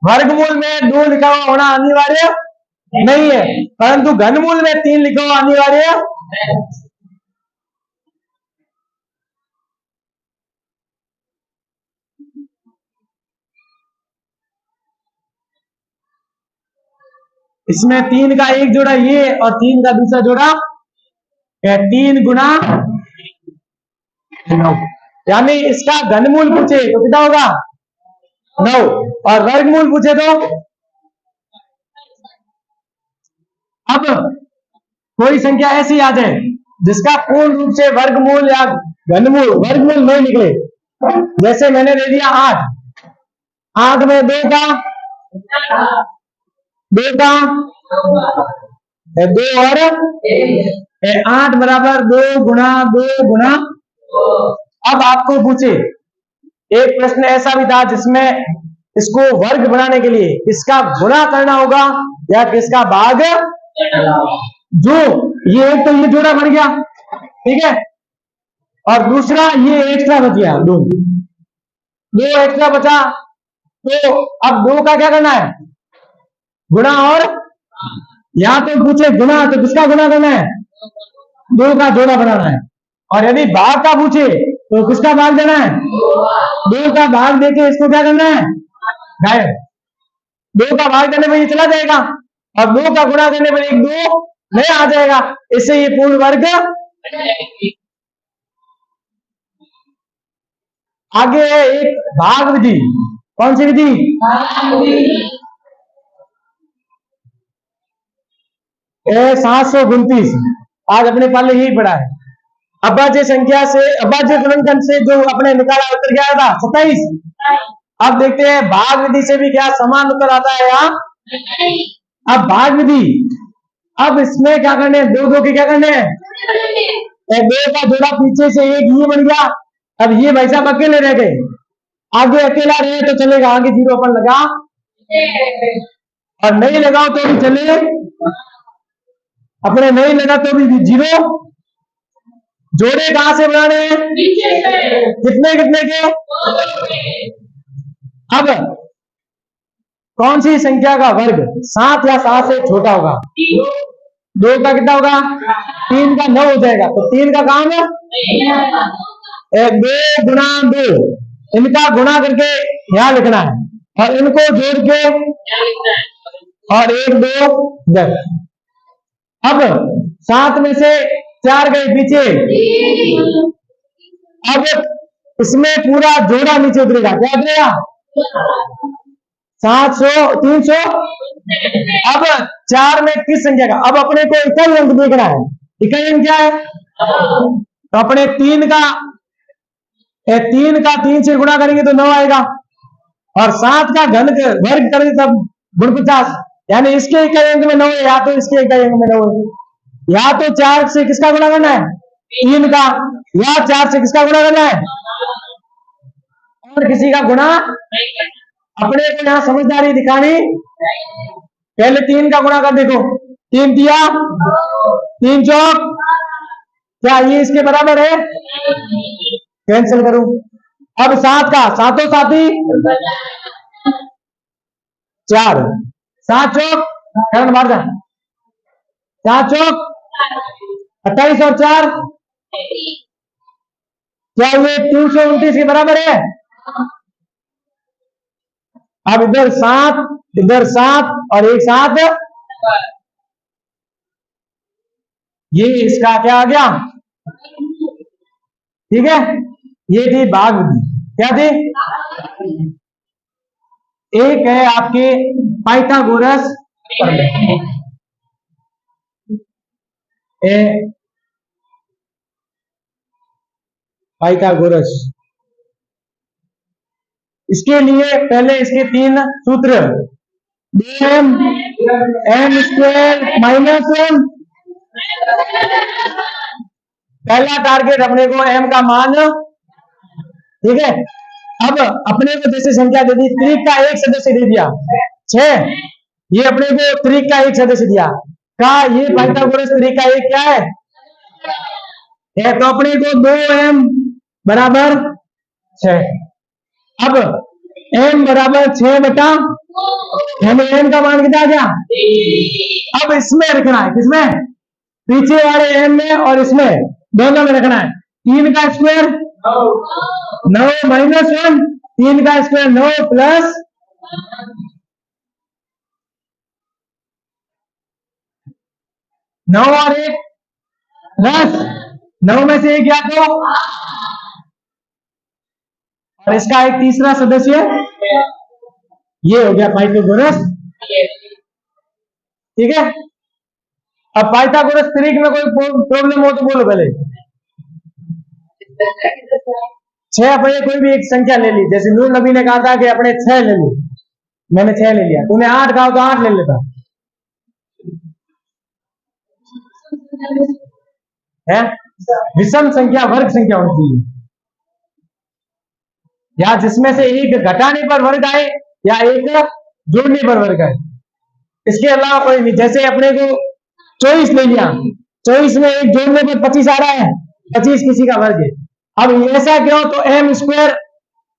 वर्गमूल में 2 लिखा हुआ होना अनिवार्य नहीं है, परंतु घनमूल में 3 लिखा हुआ अनिवार्य है। इसमें 3 का एक जोड़ा ये और 3 का दूसरा जोड़ा 3 गुना 9, यानी इसका घनमूल पूछे तो कितना होगा 9, और वर्गमूल पूछे तो, अब कोई संख्या ऐसी आ जाए जिसका पूर्ण रूप से वर्गमूल या वर्गमूल नहीं निकले, जैसे मैंने दे दिया 8 में 2 का 2 और 8 बराबर 2 गुना 2 गुना। अब आपको पूछे एक प्रश्न ऐसा भी था जिसमें इसको वर्ग बनाने के लिए किसका गुणा करना होगा या किसका भाग, जो ये एक तो ये जोड़ा बन गया, ठीक है, और दूसरा ये एक्स्ट्रा बच गया, 2 एक्स्ट्रा बचा, तो अब 2 का क्या करना है गुणा, और यहां तो पूछे गुणा तो किसका गुणा करना है 2 का जोड़ा बनाना है, और यदि भाग का पूछे तो किसका भाग देना है 2 का भाग देके इसको क्या करना है गायब। 2 का भाग करने पर ये चला जाएगा और 2 का गुणा करने पर 1 2 नया आ जाएगा, इससे ये पूर्ण वर्ग। आगे है एक भाग विधि। कौन सी विधि? ए 729। आज अपने पहले यही पढ़ा है। अभाज्य संख्या से, अभाज्य गुणनखंड से जो अपने निकाला उत्तर क्या था? 27। अब देखते हैं भाग विधि से भी क्या समान उत्तर आता है यहाँ। अब भाग विधि, अब इसमें क्या करने हैं? 2 2 के क्या करने हैं? 2 का जोड़ा पीछे से 1 ये बन गया। अब ये भाई साहब अकेले रह गए, आगे अकेला रहे तो चलेगा, आगे 0 अपन लगा और नहीं लगाओ तो भी चले, अपने नहीं लगा तो भी 0। जोड़े कहां से बनाने हैं? कितने कितने के? अब कौन सी संख्या का वर्ग 7 या 7 से छोटा होगा? 2 का कितना होगा? 3 का 9 हो जाएगा, तो 3 का काम है 2 गुणा 2, इनका गुणा करके यहां लिखना है और इनको जोड़ के और 1 2 10। अब 7 में से 4 गए पीछे, अब इसमें पूरा जोड़ा नीचे उतरेगा, क्या उतरेगा? 700 300। अब 4 में किस संख्या का? अब अपने को इकाई अंक देखना है। इकाई अंक क्या है? तो अपने 3 का 3 से गुणा करेंगे तो 9 आएगा और 7 का घन वर्ग करेंगे तब गुण 50, यानी इसके इकाई अंक में 9 है, या तो इसके इकाई अंक में 9 है, या तो 4 से किसका गुणा करना है? 3 का, या 4 से किसका गुणा करना है? और किसी का गुणा। अपने को यहां समझदारी दिखानी, पहले 3 का गुणा कर देखो, 3 दिया 3 चौक, क्या ये इसके बराबर है? कैंसिल करूं। अब 7 का सातों साथी 4, 7 चौक करण मार जा, 4 चौक 28 और 4, क्या ये 329 के बराबर है? अब इधर 7 और एक 7, ये इसका क्या आ गया? ठीक है, ये थी भाग विधि। क्या थी? एक है आपके पाइथागोरस पाइथागोरस। इसके लिए पहले इसके 3 सूत्र, m स्क्वायर माइनस 1। पहला टारगेट अपने को m का मान, ठीक है। अब अपने को जैसे संख्या दे दी, त्रिक का एक सदस्य दे दिया 6, ये अपने को त्रिक का एक सदस्य दिया, का ये पाइथागोरस त्रिक का एक क्या है? तो अपने को 2m बराबर 6। अब m बराबर 6 बटा, हमें m का मान कितना आ गया? अब इसमें रखना है, किसमें? पीछे वाले m में और इसमें दोनों में रखना है। 3 का स्क्वायर 9 माइनस 1, 3 का स्क्वायर 9 प्लस 9 और 1 10, 9 में से 1 या तो, और इसका एक तीसरा सदस्य, ये हो गया पाइथागोरस, ठीक है। अब पाइथागोरस त्रिक में कोई प्रॉब्लम हो तो बोलो पहले। 6 अपने कोई भी एक संख्या ले ली, जैसे नूर नबी ने कहा था कि अपने 6 ले लो, मैंने 6 ले लिया, तूने 8 कहा तो 8 ले लेता है। विषम संख्या वर्ग संख्या होनी चाहिए, या जिसमें से एक घटाने पर वर्ग आए या एक जोड़ने पर वर्ग आए, इसके अलावा कोई नहीं। जैसे अपने को 24 ले लिया, 24 में एक जोड़ने पर 25 आ रहा है, 25 किसी का वर्ग है। अब ऐसा क्यों? तो m स्क्वायर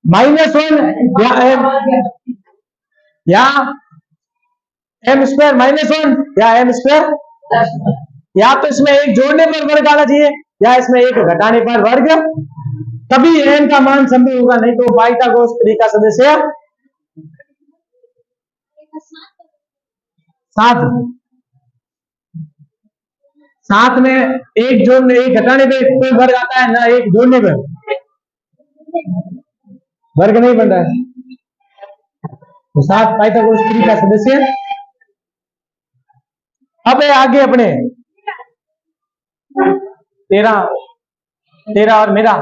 माइनस 1 या m स्क्वायर माइनस 1 या m स्क्वायर, या तो इसमें एक जोड़ने पर वर्ग आना चाहिए या इसमें एक घटाने पर वर्ग, तभी m का मान संभव होगा, नहीं तो पाइथागोरस त्रिक का सदस्य 7 7 में एक जोड़ने एक घटाने पे कोई वर्ग आता है ना, एक जोड़ने पे वर्ग नहीं बन रहा है। तो 7 पाइथागोरस थ्योरी का सदस्य। अब है आगे अपने 13 और मेरा।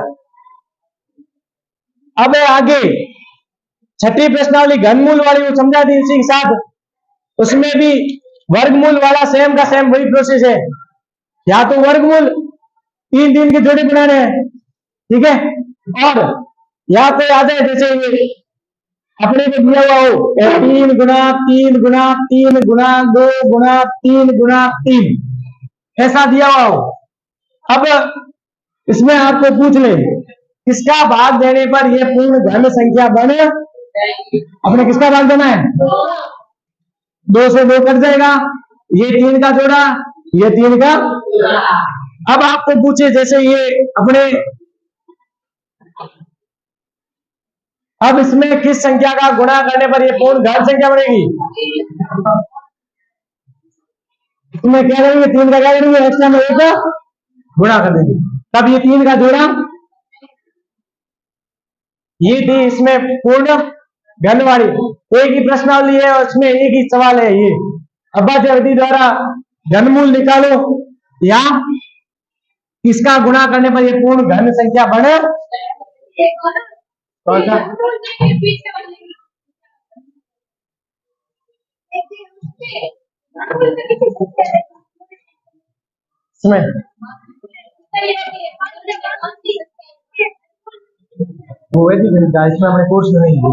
अब है आगे छठी प्रश्नावली घनमूल वाली, वो समझा दी इसी के साथ। उसमें भी वर्गमूल वाला सेम का सेम वही प्रोसेस है। या तो वर्गमूल 3 की जोड़ी बनाने हैं, ठीक है, और या कोई आ जाए जैसे ये अपने को दिया हुआ हो 3 गुना 3 गुना 3 गुना 2 गुना 3 गुना 3 ऐसा दिया हुआ हो। अब इसमें आपको पूछ ले किसका भाग देने पर यह पूर्ण घन संख्या बने। अपने किसका भाग देना है? 2 से 2 कट जाएगा, ये 3 का जोड़ा, ये 3 का। अब आपको पूछे जैसे ये अपने, अब इसमें किस संख्या का गुणा करने पर यह पूर्ण घन संख्या बनेगी? इसमें क्या करेंगे? 3 का क्या करेंगे? एक्स्ट्रा में 1 का गुणा कर देंगे, तब ये 3 का जोड़ा। ये थी इसमें पूर्ण घन वाली एक ही प्रश्नावली है और इसमें एक ही सवाल है। ये अभाज्य विधि द्वारा घनमूल निकालो या किसका गुणा करने पर यह पूर्ण घन संख्या बने। कौन सा? इसमें वो है इसमें अपने कोर्स में नहीं है।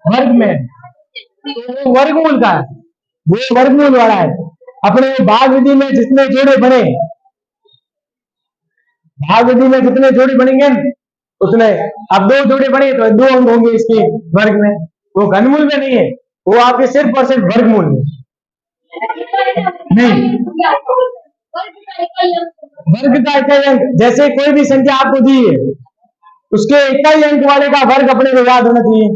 वर्ग में तो वर्गमूल का है, वो वर्गमूल वाला है। अपने भाग विधि में जितने जोड़े बने, भाग विधि में जितने जोड़े बनेंगे उतने, अब 2 जोड़े बने तो 2 अंक होंगे इसके वर्ग में। वो घनमूल में नहीं है, वो आपके सिर्फ और सिर्फ वर्गमूल में नहीं। वर्ग का इकाई अंक, जैसे कोई भी संख्या आपको दी है उसके इकाई अंक वाले का वर्ग अपने को याद होना चाहिए।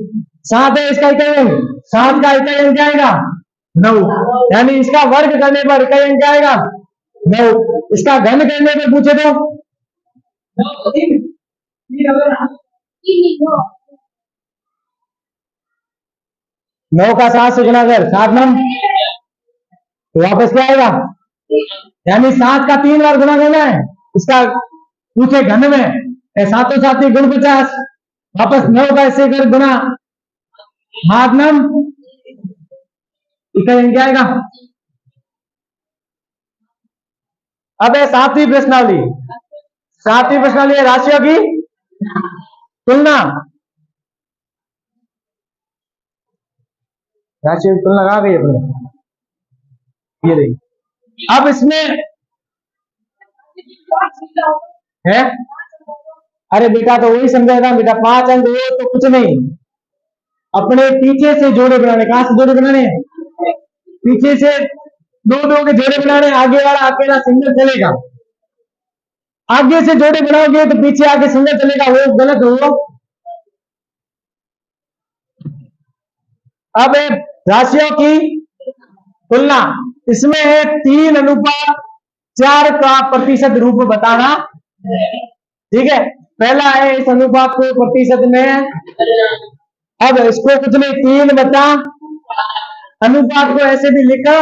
7 है इसका इकाई अंक, 7 का इकाई अंक क्या आएगा? 9, यानी इसका वर्ग करने पर इकाई अंक क्या आएगा? 9। इसका घन करने पर पूछे तो 9 का 7 से गुणा कर 7 9, तो वापस क्या आएगा? यानी 7 का 3 बार गुणा करना है। इसका पूछे घन में 7 7 गुण 50, वापस 9 का ऐसे कर गुणा 7 9, इकाई क्या आएगा? अब है 7वीं प्रश्नावली। 7वीं प्रश्नावली है राशियों की तुलना। राशियों की तुलना आ गई अपने, ये रही। अब इसमें है, अरे बेटा तो वही समझाएगा बेटा, 5 अंक हो तो कुछ नहीं, अपने पीछे से जोड़े बनाने। कहां से जोड़े बनाने? पीछे से 2 के जोड़े बनाने। आगे वाला अकेला सिंगल चलेगा, आगे से जोड़े बनाओगे तो पीछे आगे सिंगल चलेगा, वो गलत होगा। अब है राशियों की तुलना। इसमें है 3:4 का प्रतिशत रूप बताना, ठीक है। पहला है इस अनुपात को प्रतिशत में, अब इसको कुछ नहीं 3 बता अनुपात को ऐसे भी लिखा।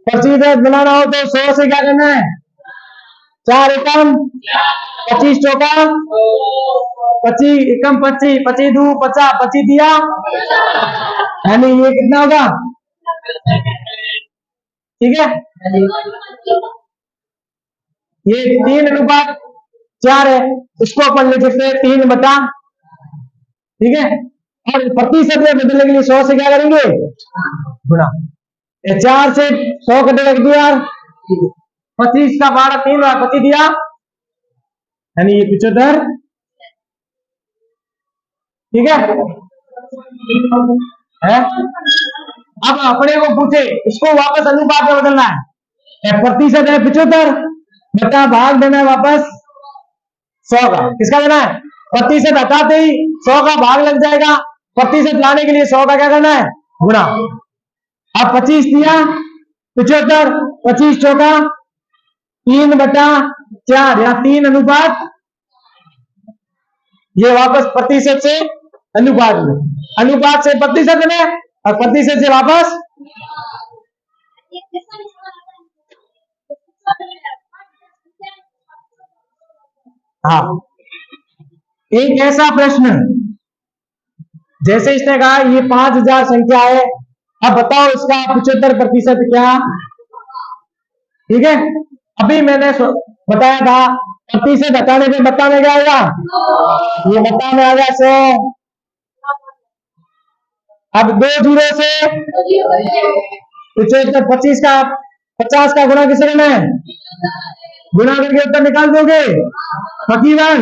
प्रतिशत बनाना हो तो 100 से क्या करना है? 4 एकम 25 चौका 25 एकम 25 25 दू 50 25 दिया, यानी ये कितना होगा? ठीक है, ये 3:4 है, इसको अपन लिख सकते हैं 3 बटा, ठीक है। और प्रतिशत में बदलने के लिए 100 से क्या करेंगे? गुणा। 4 से 100 कटेगा दिया, 25 का 12 3 बार 25 दिया, यानी ये 75, ठीक है। अब अपने को पूछे इसको वापस अनुपात में बदलना है। प्रतिशत है 75 बटा भाग देना है वापस 100 का। किसका देना है? प्रतिशत हटाते ही 100 का भाग लग जाएगा, प्रतिशत लाने के लिए 100 का क्या करना है, गुणा। अब 25 दिया 75, 25 चौका 3/4 या 3 अनुपात, ये वापस प्रतिशत से अनुपात में, अनुपात से प्रतिशत में और प्रतिशत से वापस। हाँ, एक ऐसा प्रश्न जैसे इसने कहा ये 5000 संख्या है, अब बताओ इसका 75% क्या। ठीक है, अभी मैंने बताया था प्रतिशत हटाने पे बत्ता में क्या आएगा, ये बत्ता में आ गया 100। अब 2 जीरो से 75, 50 का गुणा किसे करना है, गुणा करके उत्तर निकाल दोगे फकीरन।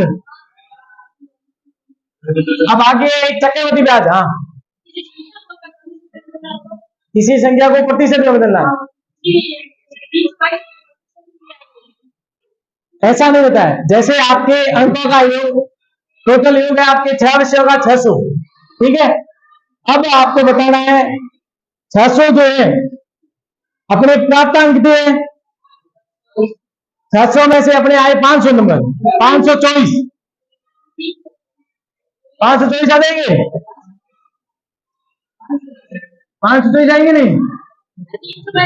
अब आगे एक चक्रवृद्धि ब्याज। हाँ, किसी संख्या को प्रतिशत में बदलना है, ऐसा नहीं होता है। जैसे आपके अंकों का योग, टोटल योग है आपके 6 विषयों का 600, ठीक है। अब आपको बताना है 600 जो है अपने प्राप्तांक कितने हैं, 600 में से अपने आए 500 नंबर, 524 आ जाएंगे, 524 आएंगे नहीं,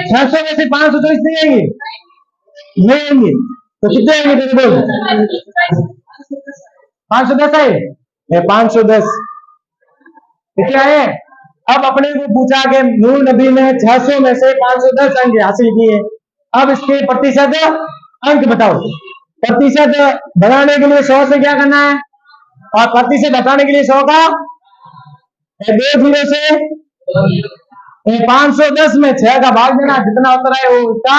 600 में से 524 नहीं आएंगे, नहीं आएंगे तो कितने आएंगे तेरे बोल, 510 आए, 510 कितने आए। अब अपने को पूछा कि नूर नबी ने 600 में से 510 अंक हासिल किए, अब इसके प्रतिशत अंक बताओ। प्रतिशत बढ़ाने के लिए 100 से क्या करना है और प्रतिशत हटाने के लिए 100 का 2 जीरो से 510 में 6 का भाग देना, जितना उत्तर है वो उसका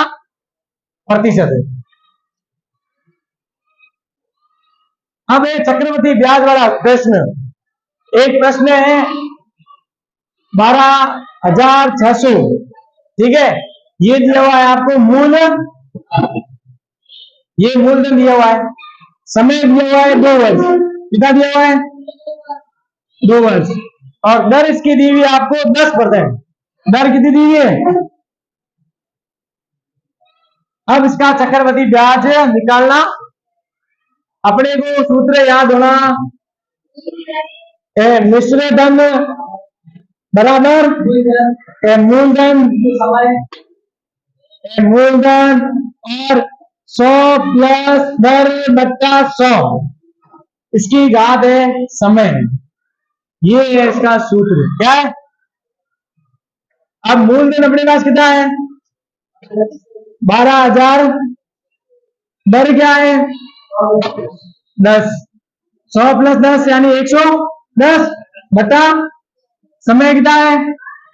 प्रतिशत है। अब एक चक्रवृद्धि ब्याज वाला प्रश्न, एक प्रश्न है 12,600, ठीक है। ये दिया हुआ है आपको मूल, ये मूलधन दिया हुआ है, समय दिया हुआ है 2 वर्ष, कितना दिया हुआ है 2 वर्ष, और दर इसकी दी हुई आपको 10%, दर कितनी दी हुई है। अब इसका चक्रवृद्धि ब्याज निकालना, अपने को सूत्र याद होना, मिश्र धन बराबर मूलधन और 100 प्लस दर बट्टा 100, इसकी घात है समय, ये है इसका सूत्र। क्या है, अब मूलधन अपने पास कितना है 12,000, दर क्या है 10, 100 प्लस 10 यानी 110 बटा समय कितना है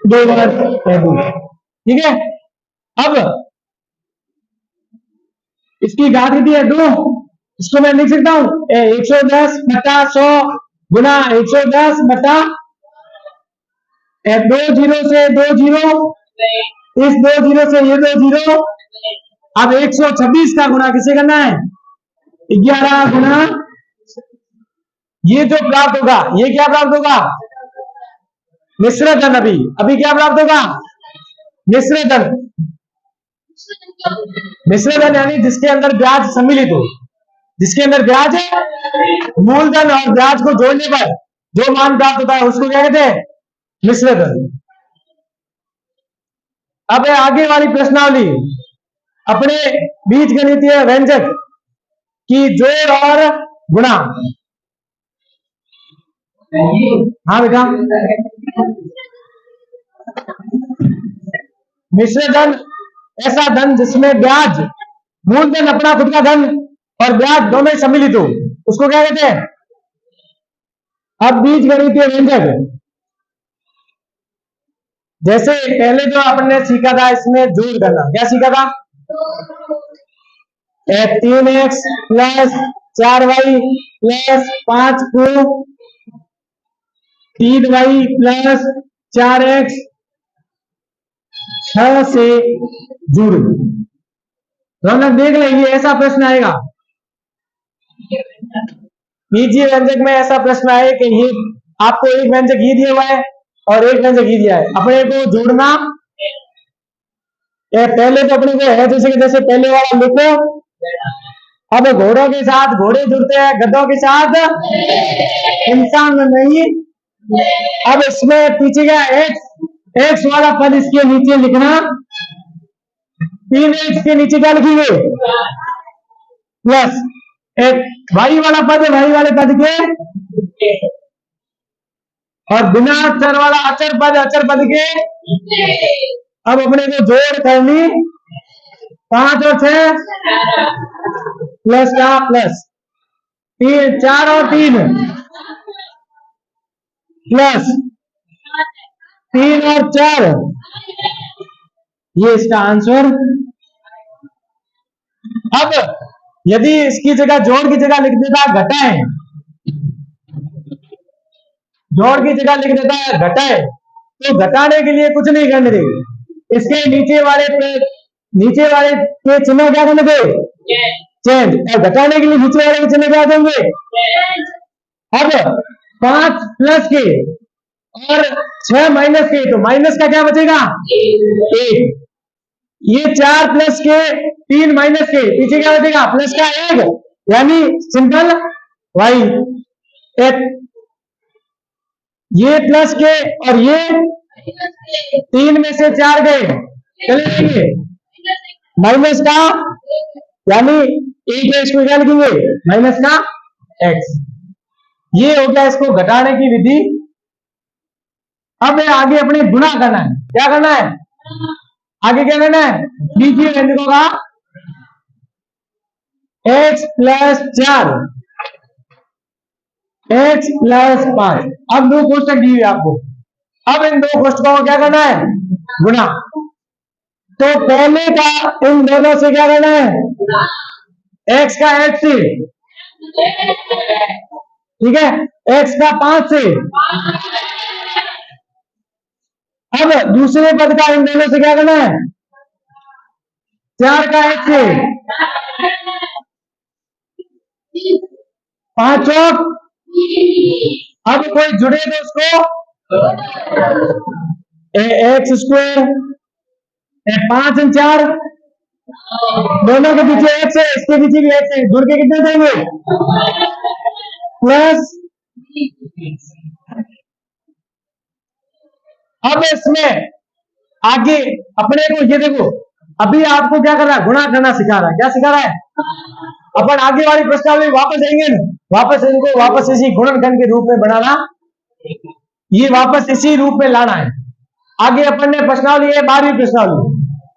2 वर्ष, ठीक है। अब इसकी घात कितनी है 2, इसको मैं लिख सकता हूं 110 बटा 100 गुना 110 बटा 2 जीरो से 2 जीरो, इस 2 जीरो से ये 2 जीरो। अब 126 का गुणा किसे करना है 11 गुना, ये जो प्राप्त होगा ये क्या प्राप्त होगा मिश्र धन। अभी क्या प्राप्त होगा मिश्र धन, मिश्र धन यानी जिसके अंदर ब्याज सम्मिलित हो, जिसके अंदर ब्याज है, मूलधन और ब्याज को जोड़ने पर जो मान प्राप्त होता है उसको क्या कहते हैं मिश्र धन। अब आगे वाली प्रश्नावली, अपने बीज गणितीय व्यंजक की जोड़ और गुणा। हाँ बेटा, मिश्र धन ऐसा धन जिसमें ब्याज, मूलधन अपना खुद का धन और ब्याज दोनों ही सम्मिलित हो, उसको क्या कहते हैं। अब बीज गणितीय व्यंजक, जैसे पहले जो आपने सीखा था इसमें जोड़ करना, क्या सीखा था 3x प्लस 4y प्लस 5 को 3y प्लस 4x 6 से जुड़। रौनक देख लेंगे ऐसा प्रश्न आएगा बीजीय व्यंजक में, ऐसा प्रश्न आए कि ये आपको एक व्यंजक ये दिया हुआ है और एक व्यंजक ये दिया है, अपने को जोड़ना। पहले तो अपने को है जैसे कि जैसे पहले वाला लिखो। अब घोड़ों के साथ घोड़े जुड़ते हैं, गधों के साथ इंसान नहीं। अब इसमें पीछे का एक्स वाला पद इसके नीचे लिखना। 3x के नीचे क्या लिखेंगे? प्लस एक वाई वाला पद है, वाई वाले पद के, और बिना अक्षर वाला अक्षर पद के। अब अपने को जोड़ करनी 5 और 6 प्लस का प्लस 4 और 3 प्लस 3 और 4, ये इसका आंसर। अब यदि इसकी जगह जोड़ की जगह लिख देता है घटाएं, जोड़ की जगह लिख देता है घटाएं, तो घटाने के लिए कुछ नहीं करने देंगे, इसके नीचे वाले के चिन्ह क्या करने दे? चेंज। और घटाने के लिए नीचे वाले के चिन्ह क्या देंगे? अब 5 प्लस के और 6 माइनस के, तो माइनस का क्या बचेगा? 1। ये 4 प्लस के 3 माइनस के, पीछे क्या बचेगा? प्लस का 1, यानी सिंपल वाई। ये प्लस के और ये 3 में से 4 गए, चले जाएंगे माइनस का, यानी एक इसको क्या लिखेंगे? माइनस का x। ये हो गया इसको घटाने की विधि। अब आगे अपने गुणा करना है। क्या करना है? आगे क्या करना है? बीजीय व्यंजकों का x प्लस 4, x प्लस 5। अब 2 कोष्टक दिए आपको, अब इन 2 कोष्टकों को क्या करना है? गुणा। तो पहले का इन दोनों से क्या करना है? x का 8 से, ठीक है, x का 5 से। अब दूसरे पद का इन दोनों से क्या करना है? 4 का 1 से, 5 और। अब कोई जुड़े तो उसको एक्स स्क्वायर, 5 और 4 दोनों के पीछे एक्स है, इसके पीछे भी एक्स है, जुड़ के कितने देंगे? प्लस। अब इसमें आगे अपने को ये देखो, अभी आपको क्या कर रहा है? गुणा करना सिखा रहा है। क्या सिखा रहा है? अपन आगे वाली प्रश्नावली वापस आएंगे ना, वापस इनको वापस इसी गुणनखंड के रूप में बनाना, ये वापस इसी रूप में लाना है। आगे अपन ने प्रश्नावली है 12वीं प्रश्नावली,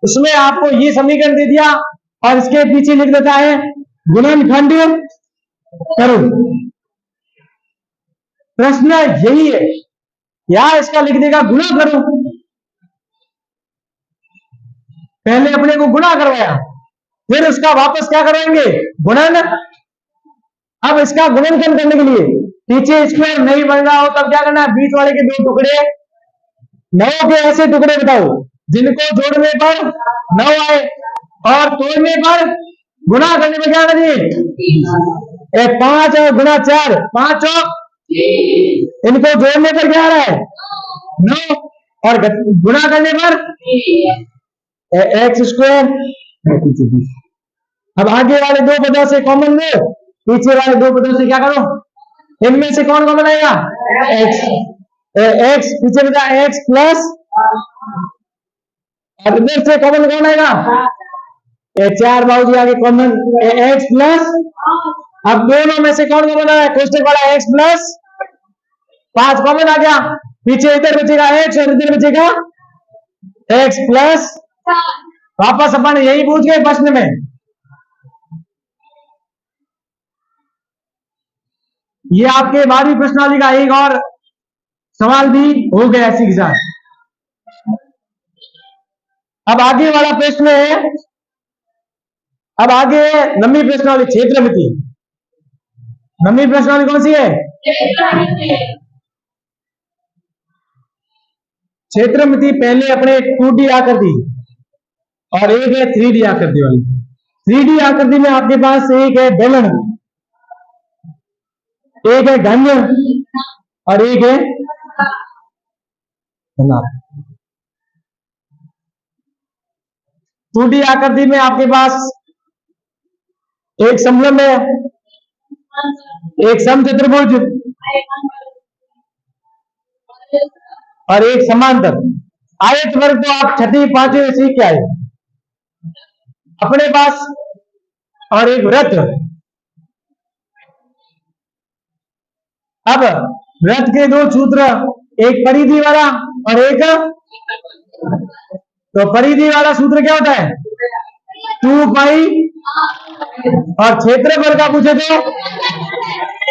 उसमें आपको ये समीकरण दे दिया और इसके पीछे लिख देता है गुणनखंड करो। प्रश्न यही है, या इसका लिख देगा गुणा करो। पहले अपने को गुणा करवाया, फिर उसका वापस क्या करवाएंगे? गुणन। अब इसका गुणनखंड करने के लिए पीछे स्क्वायर नहीं बन रहा हो तब क्या करना है? बीच वाले के 2 टुकड़े, 9 के ऐसे टुकड़े बताओ जिनको जोड़ने पर 9 आए और तोड़ने पर, गुणा करने में क्या करिए? 5 और गुणा 4, 5 और इनको जोड़ने पर क्या आ रहा है? 9, और गुणा करने पर एक्स स्क्वायर। अब आगे वाले 2 पदों से कॉमन लो, पीछे वाले 2 पदों से क्या करो? इनमें से कौन कॉमन आएगा? एक्स पीछे बचा एक्स प्लस, और इधर से कॉमन कौन आएगा? 4 बाबूजी आगे कॉमन एक्स प्लस। अब दोनों में से कौन कॉमन आया? कोष्टक वाला एक्स प्लस 5 कॉमन आ गया, पीछे इधर बचेगा एक्स और इधर बचेगा एक्स प्लस। वापस अपन यही पूछ गए प्रश्न में, ये आपके 12वीं प्रश्नावली का एक और सवाल भी हो गया इसी के साथ। अब आगे वाला प्रश्न है, अब आगे 9वीं प्रश्नावली क्षेत्रमिति। 9वीं प्रश्नावली कौन सी है? क्षेत्रमिति। पहले अपने 2D आकृति और एक है 3D आकृति वाली। 3D आकृति में आपके पास एक है बेलन, एक है घन, और एक है घनाभ। 2D आकृति में आपके पास एक समलंब है, एक समचतुर्भुज और एक समांतर। आयत वर्ग तो आप छठी पांचवी में सीख के आए अपने पास, और एक वृत्त। अब वृत्त के दो सूत्र, एक परिधि वाला और एक, तो परिधि वाला सूत्र क्या होता है 2 पाई, और क्षेत्रफल का पूछे तो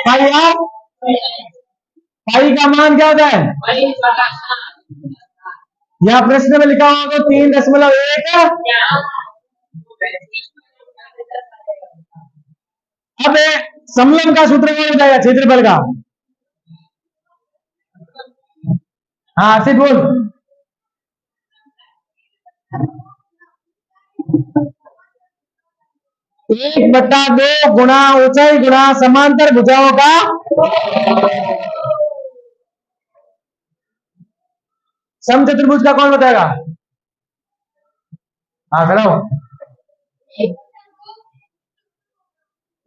पाई आर। पाई का मान क्या होता है, यहाँ प्रश्न में लिखा होगा 3.1। अब समलंब का सूत्र क्या हो जाएगा क्षेत्रफल का। हाँ सिर्फ बोल। एक बटा 2 गुणा ऊंचाई गुणा समांतर भुजाओं का समचतुर्भुज का कौन बताएगा। हाँ खड़ा हो।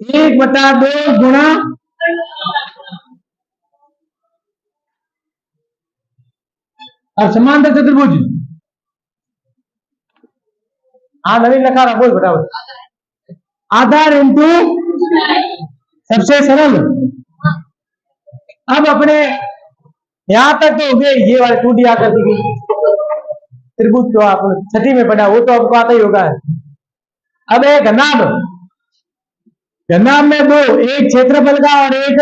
1/2 गुणा और समांतर चतुर्भुज। हाँ नवीन लखा रहा, बोल फटाफट। आधार इंटू सबसे सरल। अब अपने यहां तक तो हो गए ये वाले 2D आकृति की त्रिभुज जो आप छठी में पढ़ा वो तो आपको आता ही होगा। अब एक घनाभ, घनाभ में दो, एक क्षेत्रफल का और एक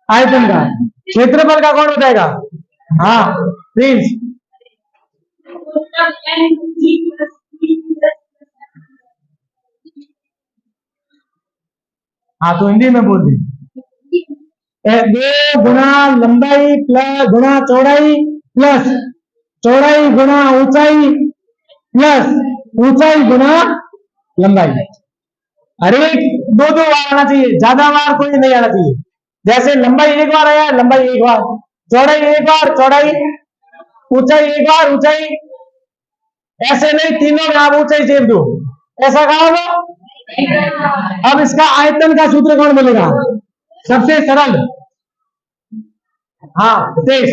आयतन का। क्षेत्रफल का कौन बताएगा। हाँ प्लीज। हाँ तो हिंदी में बोल दी। 2 गुणा लंबाई प्लस गुणा चौड़ाई प्लस चौड़ाई गुणा ऊंचाई प्लस ऊंचाई गुणा लंबाई। अरे दो बार आना चाहिए, ज्यादा बार कोई नहीं आना चाहिए। जैसे लंबाई एक बार आया, लंबाई एक बार, चौड़ाई एक बार चौड़ाई, ऊंचाई एक बार ऊंचाई। ऐसे नहीं तीनों में आप ऊंचाई सेव दो, ऐसा कहा होगा। अब इसका आयतन का सूत्र कौन बोलेगा सबसे सरल। हाँ तेज।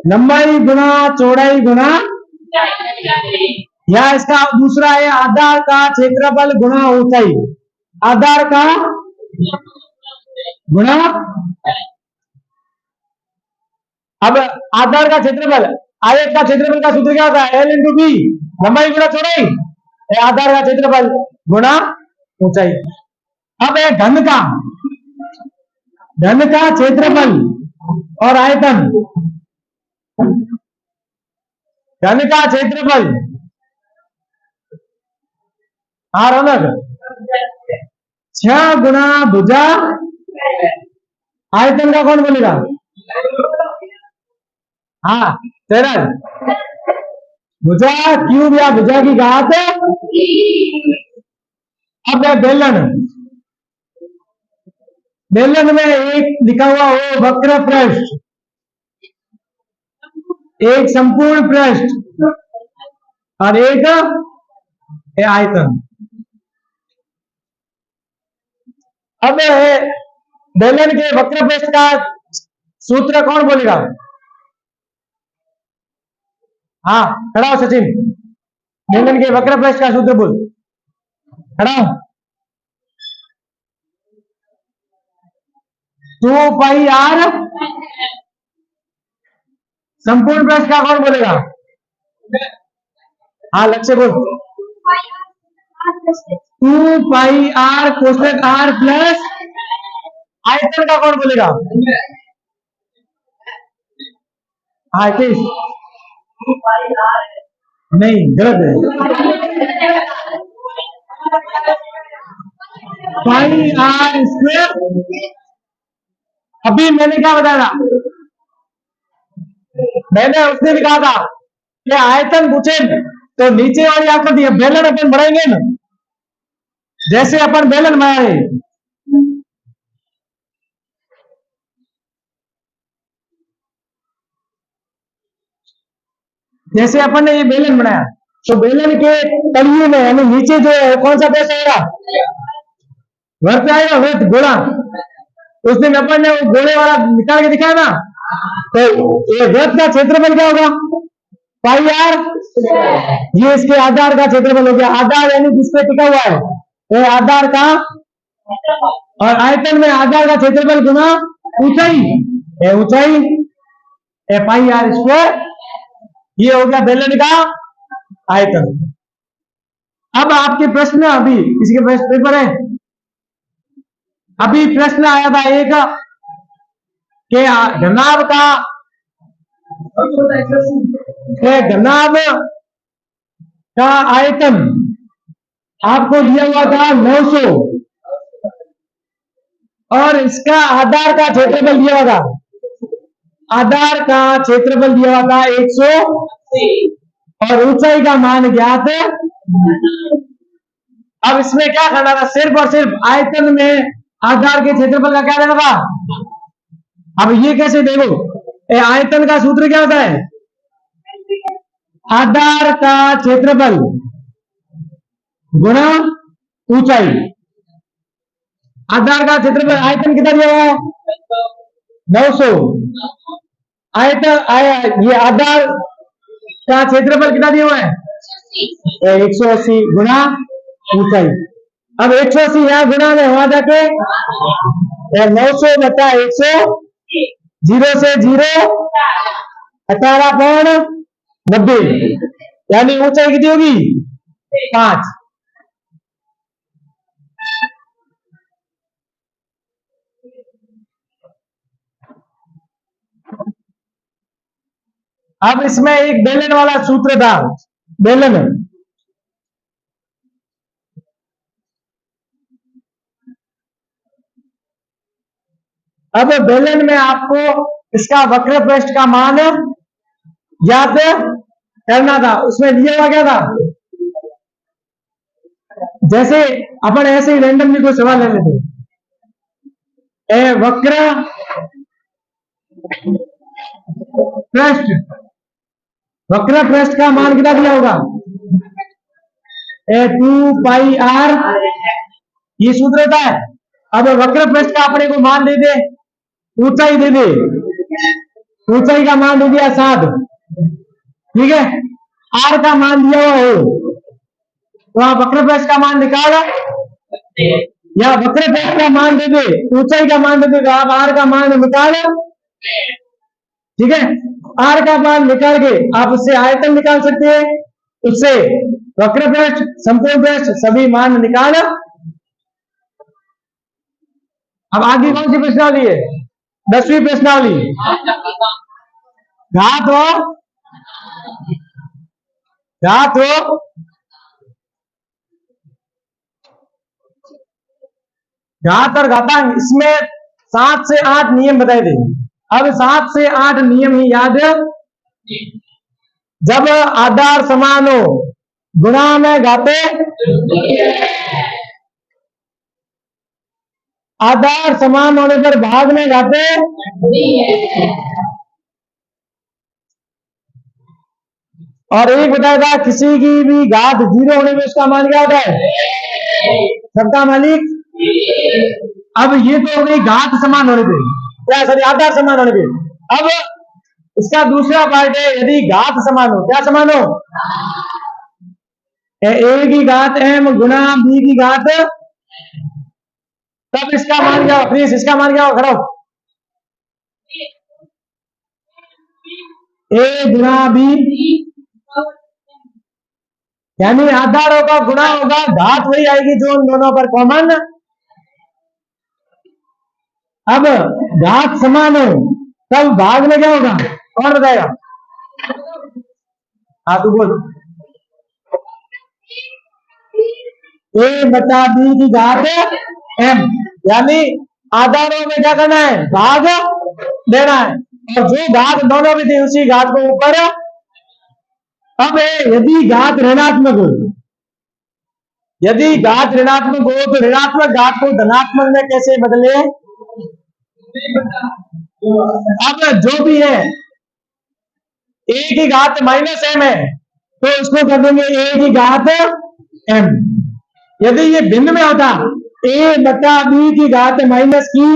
लंबाई गुणा चौड़ाई गुणा, या इसका दूसरा है आधार का क्षेत्रफल गुणा ऊंचाई। आधार का गुणा, अब आधार का क्षेत्रफल, आयत का क्षेत्रफल का सूत्र क्या होता है L इंटू बी। लंबाई गुणा चौड़ाई, आधार का क्षेत्रफल गुणा ऊंचाई। अब है घन का, घन का क्षेत्रफल और आयतन। घन का क्षेत्रफल, हाँ रौनक, 6 गुणा भुजा। आयतन का कौन बोलेगा। हाँ तेरह। भुजा क्यूब या भुजा की घात। अब है बेलन, बेलन में एक लिखा हुआ हो वक्र पृष्ठ, एक संपूर्ण पृष्ठ और एक आयतन। अब बेलन के वक्र पृष्ठ का सूत्र कौन बोलेगा। हाँ खड़ा हो सचिन, बेलन के वक्र पृष्ठ का सूत्र बोल, खड़ा हो। 2 पाई आर। संपूर्ण पृष्ठ का कौन बोलेगा। हाँ लक्ष्य बोल। 2 पाई आर कोष्टक आर प्लस आयतन का कौन बोलेगा। हाँ किस नहीं गलत है। पाई आर स्क्वायर। अभी मैंने क्या बताया, मैंने उसने भी कहा था कि आयतन पूछे तो नीचे वाली आकृति बेलन अपन बढ़ाएंगे ना, जैसे अपन बेलन बनाए जैसे अपन ने ये बेलन बनाया, तो बेलन के तलिए में यानी नीचे जो है कौन सा पेश आएगा? वृत्त आएगा, वृत्त गोला। उस दिन अपन ने वो गोले वाला निकाल के दिखाया ना, तो ये वृत्त का क्षेत्रफल क्या होगा? पाई आर। ये इसके आधार का क्षेत्रफल हो गया। आधार यानी जिसपे टिका हुआ है, ये आधार का, और आयतन में आधार का क्षेत्रफल गुना ऊंचाई, ऊंचाई पाई आर स्क्वायर। ये हो गया बेलन का आयतन। अब आपके प्रश्न, अभी किसी के प्रश्न पेपर है, अभी प्रश्न आया था एक कि घनाभ का, घनाभ का आयतन आपको दिया हुआ था 900, और इसका आधार का क्षेत्रफल दिया हुआ था, आधार का क्षेत्रफल दिया हुआ था 100, और ऊंचाई का मान ज्ञात है। अब इसमें क्या करना था? सिर्फ और सिर्फ आयतन में आधार के क्षेत्रफल का क्या लेना था। अब ये कैसे देखो, आयतन का सूत्र क्या होता है? आधार का क्षेत्रफल गुणा ऊंचाई। आधार का क्षेत्रफल, आयतन कितना दिया हुआ है? 900। आयतन, ये आधार का क्षेत्रफल कितना दिया हुआ है? 180 गुणा ऊंचाई। अब 180 यहां गुणा में वहां जाके 900 बटा 100, 0 से 0 18.90, यानी ऊंचाई कितनी होगी? 5। अब इसमें एक बेलन वाला सूत्र था, बेलन। अब बेलन में आपको इसका वक्र पृष्ठ का मान ज्ञात करना था। उसमें दिया हुआ क्या था? जैसे अपन ऐसे ही रैंडमली कोई सवाल ले लेते, वक्र पृष्ठ, वक्र पृष्ठ का मान कितना दिया होगा? 2 पाई आर, ये सूत्र होता है। अब वक्र पृष्ठ का अपने को मान दे दे, ऊंचाई दे दे, ऊंचाई का मान दे दिया 7, ठीक है। आर का मान दिया हुआ हो, तो आप वक्र पृष्ठ का मान निकाल, या वक्र पृष्ठ का मान दे दे, ऊंचाई का मान दे दे, तो आप आर का मान निकाल, ठीक है। आर का मान निकाल के आप उससे आयतन निकाल सकते हैं, उससे वक्र पृष्ठ, संपूर्ण पृष्ठ, सभी मान निकाल। अब आगे कौन सी प्रश्नावली है? 10वीं प्रश्नावली। घात हो घात और घातांक, इसमें 7 से 8 नियम बताए थे। अब 7 से 8 नियम ही याद है। जब आधार समान हो, गुणा में घाते, आधार समान होने पर भाग में घाते, और एक बताया था किसी की भी घात 0 होने में उसका मान क्या होता है? सबका मालिक। अब ये तो हो गई घात समान होने पे, क्या सॉरी, आधार समान होने पे। अब इसका दूसरा पार्ट है, यदि घात समान हो, क्या समान हो? ए की घात m गुणा b की घात, तब इसका मान क्या हो? प्लीज इसका मान क्या हो? खड़ा हो। ए गुणा b, यानी आधारों का गुणा होगा, घात वही आएगी जो उन दोनों पर कॉमन। अब घात समान हो तब भाग में क्या होगा? कौन बताएगा? हाँ तू बोल। ए बटा बी की घात m, यानी आधारों में क्या करना है? भाग देना है, और जो घात दोनों में थी उसी घात को ऊपर। अब यदि घात ऋणात्मक हो, यदि घात ऋणात्मक हो तो ऋणात्मक घात को धनात्मक में कैसे बदले? अब जो भी है ए की घात माइनस एम है तो इसको कर देंगे ए की घात एम। यदि ये भिन्न में होता ए बटा बी की घात माइनस की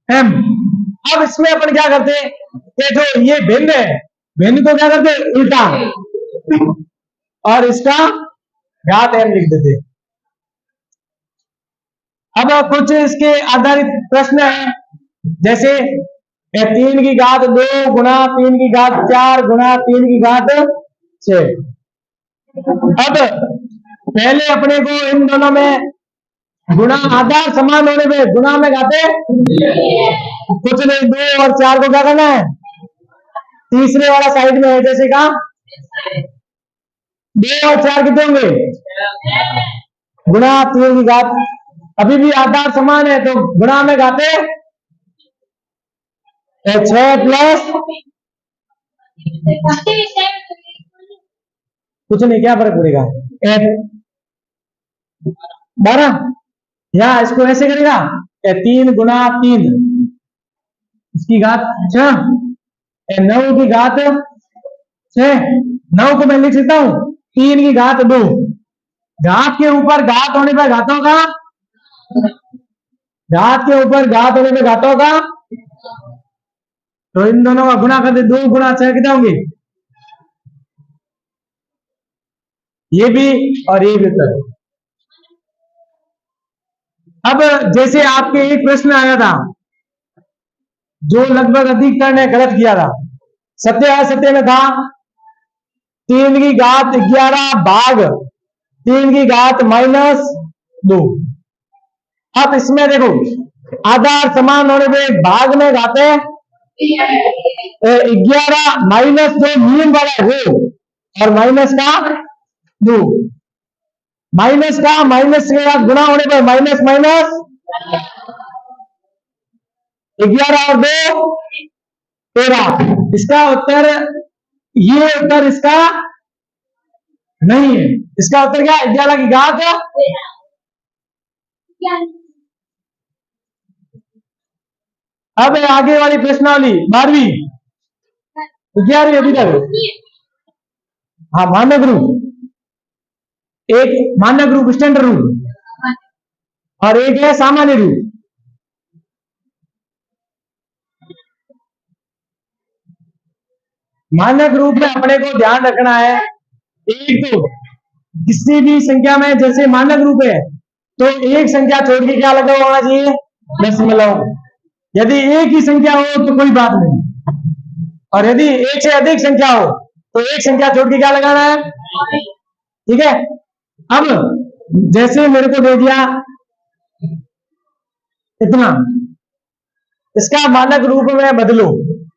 एम। अब इसमें अपन क्या करते हैं कि जो ये भिन्न है, भिन्न को क्या करते हैं उल्टा, और इसका घात एम लिख देते। अब कुछ इसके आधारित प्रश्न है, जैसे 3 की घात 2 गुणा 3 की घात 4 गुणा 3 की घात 6। अब पहले अपने को इन दोनों में गुणा आधार समान होने पे गुणा में घाते कुछ नहीं, 2 और 4 को क्या करना है तीसरे वाला साइड में है, जैसे का 2 और 4 कितने होंगे गुणा 3 की घात, अभी भी आधार समान है तो गुणा में घाते 6 प्लस कुछ नहीं, क्या फर्क पड़ेगा 12, या इसको ऐसे करेगा 3 गुणा 3 इसकी घात 6, 9 की घात 6, 9 को मैं लिख सकता हूं 3 की घात 2, घात के ऊपर घात होने पर घातों का, घात के ऊपर घात होने पर घातों का, तो इन दोनों का गुणा कर दे 2 गुणा 6 कितने होंगे, ये भी और ये भी उत्तर। अब जैसे आपके एक प्रश्न आया था जो लगभग अधिकतर ने गलत किया था, सत्य असत्य में था 3 की घात 11 भाग 3 की घात माइनस 2। अब इसमें देखो आधार समान होने पे भाग में घाते 11 माइनस 2 मीन वाला हो और माइनस का 2, माइनस का माइनस के साथ गुणा होने पर माइनस माइनस 11 और 2 13। इसका उत्तर, ये उत्तर इसका नहीं है, इसका उत्तर क्या 11 की घात है। अब आगे वाली प्रश्नावली 12वीं 11वीं अभी तक, हाँ मानक रूप, एक मानक रूप स्टैंडर्ड रूप और एक है सामान्य रूप। मानक रूप में अपने को ध्यान रखना है, एक तो किसी भी संख्या में जैसे मानक रूप है तो एक संख्या छोड़ के क्या लगा होना चाहिए दशमलव, यदि एक ही संख्या हो तो कोई बात नहीं, और यदि एक से अधिक संख्या हो तो एक संख्या छोड़ के क्या लगाना है, ठीक है। अब जैसे मेरे को दे दिया इतना, इसका मानक रूप में बदलो,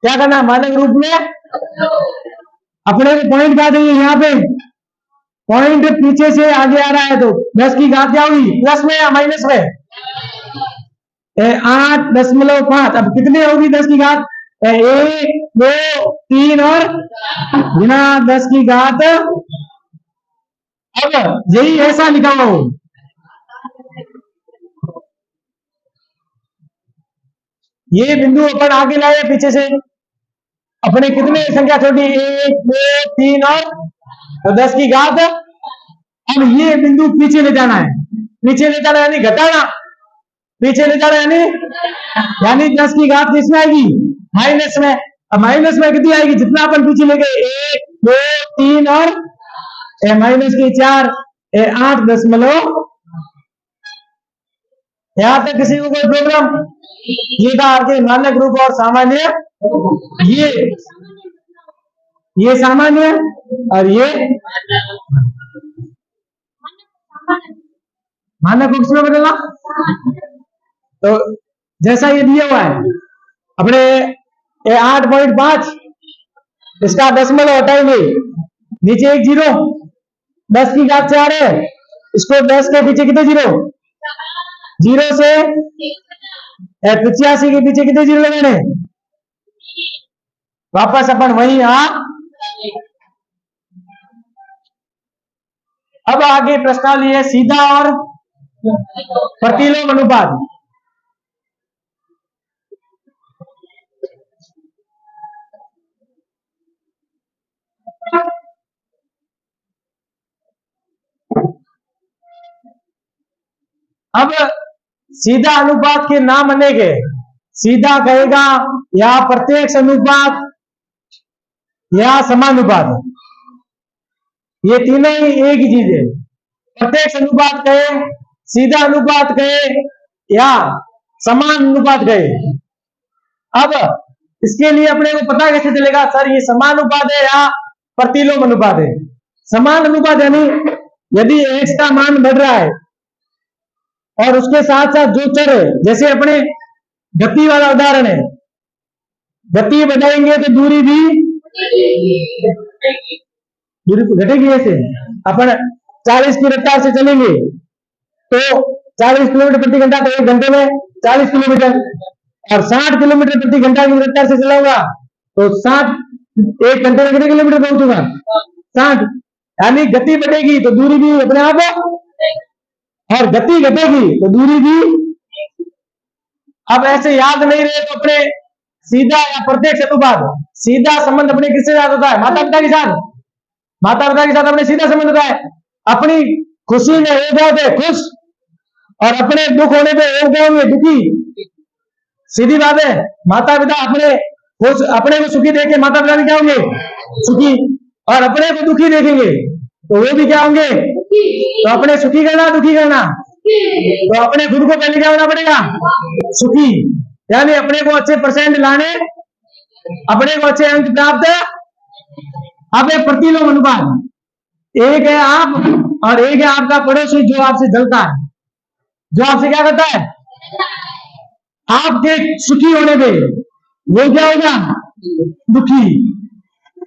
क्या करना है मानक रूप में, अपने को पॉइंट क्या चाहिए यहाँ पे, पॉइंट पीछे से आगे आ रहा है तो 10 की घात क्या होगी प्लस में या माइनस में 8.5। अब कितने होगी 10 की घात 1 2 3 और गुना 10 की घात। अब यही ऐसा लिखा हुआ हो, ये बिंदु अपन आगे लाए पीछे से, अपने कितने संख्या छोटी 1 2 3 और तो 10 की घात। अब ये बिंदु पीछे ले जाना है, पीछे ले जाना यानी घटाना, पीछे ले जाना यानी 10 की घात किसमें आएगी माइनस में। अब माइनस में कितनी आएगी जितना अपन पीछे ले गए 1 2 3 और माइनस की 4 8.। यहां तक किसी को कोई प्रॉब्लम, ये कहा कि मानक रूप और सामान्य, ये सामान्य और ये मानक रूप में बदलना। तो जैसा ये दिया हुआ है अपने 8.5, इसका दशमलव हटाएंगे, नीचे एक जीरो, 10 की घात 4 है, इसको 10 के पीछे कितने जीरो, जीरो से 85 के पीछे कितने जीरो लगाने, वापस अपन वही अब आगे प्रश्नावली है सीधा और प्रतिलोम अनुपात। अब सीधा अनुपात के नाम बनेंगे, सीधा कहेगा या प्रत्यक्ष अनुपात या समानुपात, ये तीनों ही एक ही चीज है। प्रत्यक्ष अनुपात कहे, सीधा अनुपात कहे या समान अनुपात कहे। अब इसके लिए अपने को पता कैसे चलेगा सर ये समानुपात है या प्रतिलोम अनुपात है? समान अनुपात यानी यदि x का मान बढ़ रहा है और उसके साथ साथ जो चर है, जैसे अपने गति वाला उदाहरण है, गति बढ़ाएंगे तो दूरी भी घटेगी। ऐसे अपन 40 की रफ्तार से चलेंगे तो 40 किलोमीटर प्रति घंटा, तो 1 घंटे में 40 किलोमीटर, और 60 किलोमीटर प्रति घंटा की रफ्तार से चलाऊंगा तो 1 घंटे में कितने किलोमीटर पहुंचूंगा? 60। यानी गति बढ़ेगी तो दूरी भी अपने आप, और गति घटेगी तो दूरी भी। अब ऐसे याद नहीं रहे तो अपने सीधा या प्रत्यक्ष अनुपात, सीधा संबंध अपने किससे साथ होता है? माता पिता के साथ। माता पिता के साथ अपने सीधा संबंध होता है। अपनी खुशी में हो जाओगे खुश और अपने दुख होने पे हो जाओगे दुखी, सीधी बात है। माता पिता अपने को सुखी देख के माता पिता भी क्या होंगे? सुखी। और अपने को दुखी देखेंगे तो वो भी क्या होंगे? तो अपने सुखी करना दुखी करना, तो अपने खुद को पहले क्या होना पड़ेगा? सुखी। यानी अपने को अच्छे परसेंट लाने, अपने को अच्छे अंक प्राप्त। अब एक प्रतिलोम अनुपात, एक है आप और एक है आपका पड़ोसी जो आपसे जलता है, जो आपसे क्या करता है? आपके सुखी होने पे वो क्या होगा? दुखी।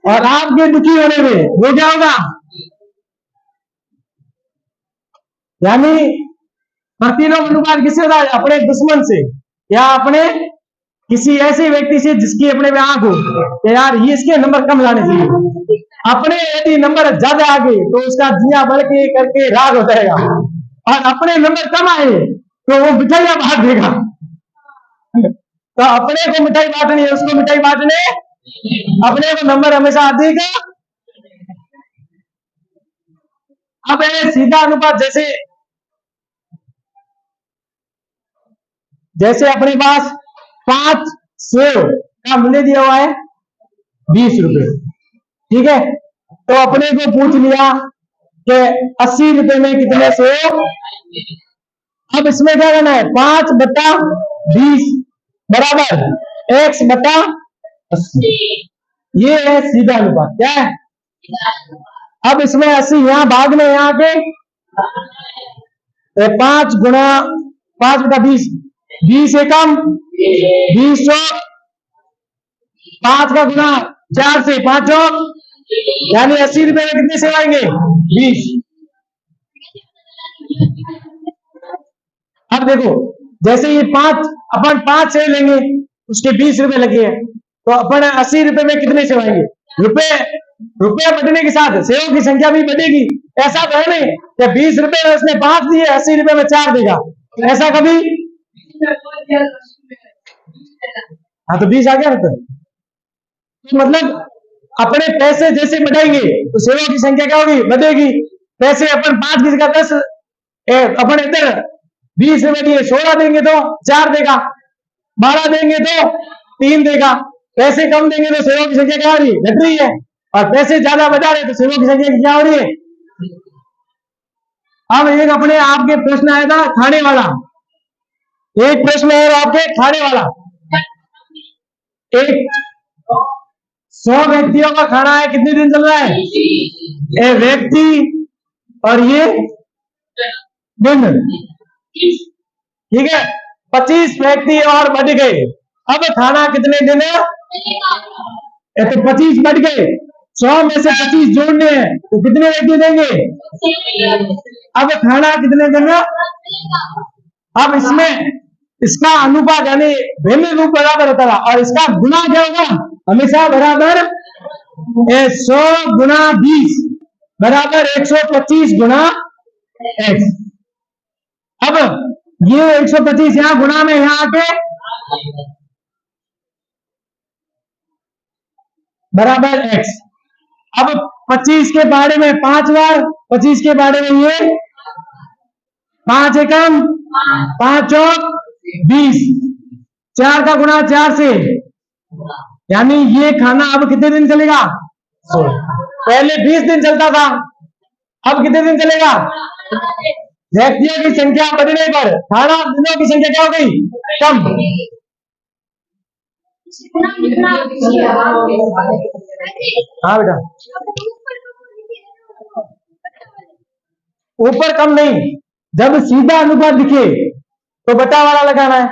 और आपके दुखी होने पे वो क्या होगा? यानी प्रतिलोम अनुपात किससे होता है? अपने दुश्मन से या अपने किसी ऐसे व्यक्ति से जिसकी अपने में आंख हो कि यार ये इसके नंबर कम लाने चाहिए। अपने यदि नंबर ज्यादा आ गए तो उसका जिया बढ़ के करके राग हो जाएगा, और अपने नंबर कम आए तो वो मिठाइयां बांट देगा। तो अपने को मिठाई बांटनी है, उसको मिठाई बांटने, अपने को नंबर हमेशा अधिक। अब है सीधा अनुपात, जैसे अपने पास 5 सेव का मूल्य दिया हुआ है 20 रुपए, ठीक है? तो अपने को पूछ लिया कि 80 रुपए में कितने सेव। अब इसमें क्या करना है? 5/20 बराबर x/80। ये है सीधा अनुपात। क्या है? अब इसमें 80 यहां भाग में यहां के 5 गुणा 5/20, 20 एकम 20 चौक, 5 का गुना 4 से 5 चौक, यानी 80 रुपए में कितने सेव आएंगे? 20। अब देखो जैसे ये अपन 5 सेव लेंगे उसके 20 रुपए लगे हैं, तो अपन 80 रुपए में कितने सेव आएंगे? रुपए बढ़ने के साथ सेवों की संख्या भी बढ़ेगी। ऐसा तो है नहीं कि 20 रुपए में उसने 5 दिए 80 रुपए में 4 देगा, ऐसा कभी। हाँ तो 20 आ गया ना। तो मतलब अपने पैसे जैसे बढ़ाएंगे तो सेवों की संख्या क्या होगी? बढ़ेगी। पैसे अपन 5 की जगह 10, अपन इधर 20 रुपए दिए 16 देंगे तो 4 देगा, 12 देंगे तो 3 देगा। पैसे कम देंगे तो सेवों की संख्या क्या हो रही है? घट रही है, और पैसे ज्यादा बचा रहे तो सेवों की संख्या क्या हो रही है? अब एक अपने आपके प्रश्न आया था खाने वाला, एक प्रश्न है आपके खाने वाला। एक 100 व्यक्तियों का खाना है, कितने दिन चल रहा है? एक व्यक्ति और ये दिन, ठीक है? 25 व्यक्ति और बढ़ गए। अब खाना कितने दिन है? तो 25 बढ़ गए, 100 में से 25 जोड़ने हैं तो कितने व्यक्ति देंगे? अब खाना कितने दिन है? अब इसमें इसका अनुपात यानी भिन्न रूप बराबर होता है, और इसका गुना क्या होगा? हमेशा बराबर 100 गुना 20 बराबर 125 गुना x। अब ये 125 यहां गुना में यहां आके बराबर x। अब 25 के बारे में 5 बार, 25 के बारे में ये 5 एकम 5 चौक 20, 4 का गुणा 4 से, यानी ये खाना अब कितने दिन चलेगा? पहले 20 दिन चलता था, अब कितने दिन चलेगा? व्यक्तियों की संख्या बढ़ने पर खाना दिनों की संख्या क्या हो गई? कम। हाँ बेटा, ऊपर कम नहीं, जब सीधा अनुपात दिखे तो बटा वाला लगाना है,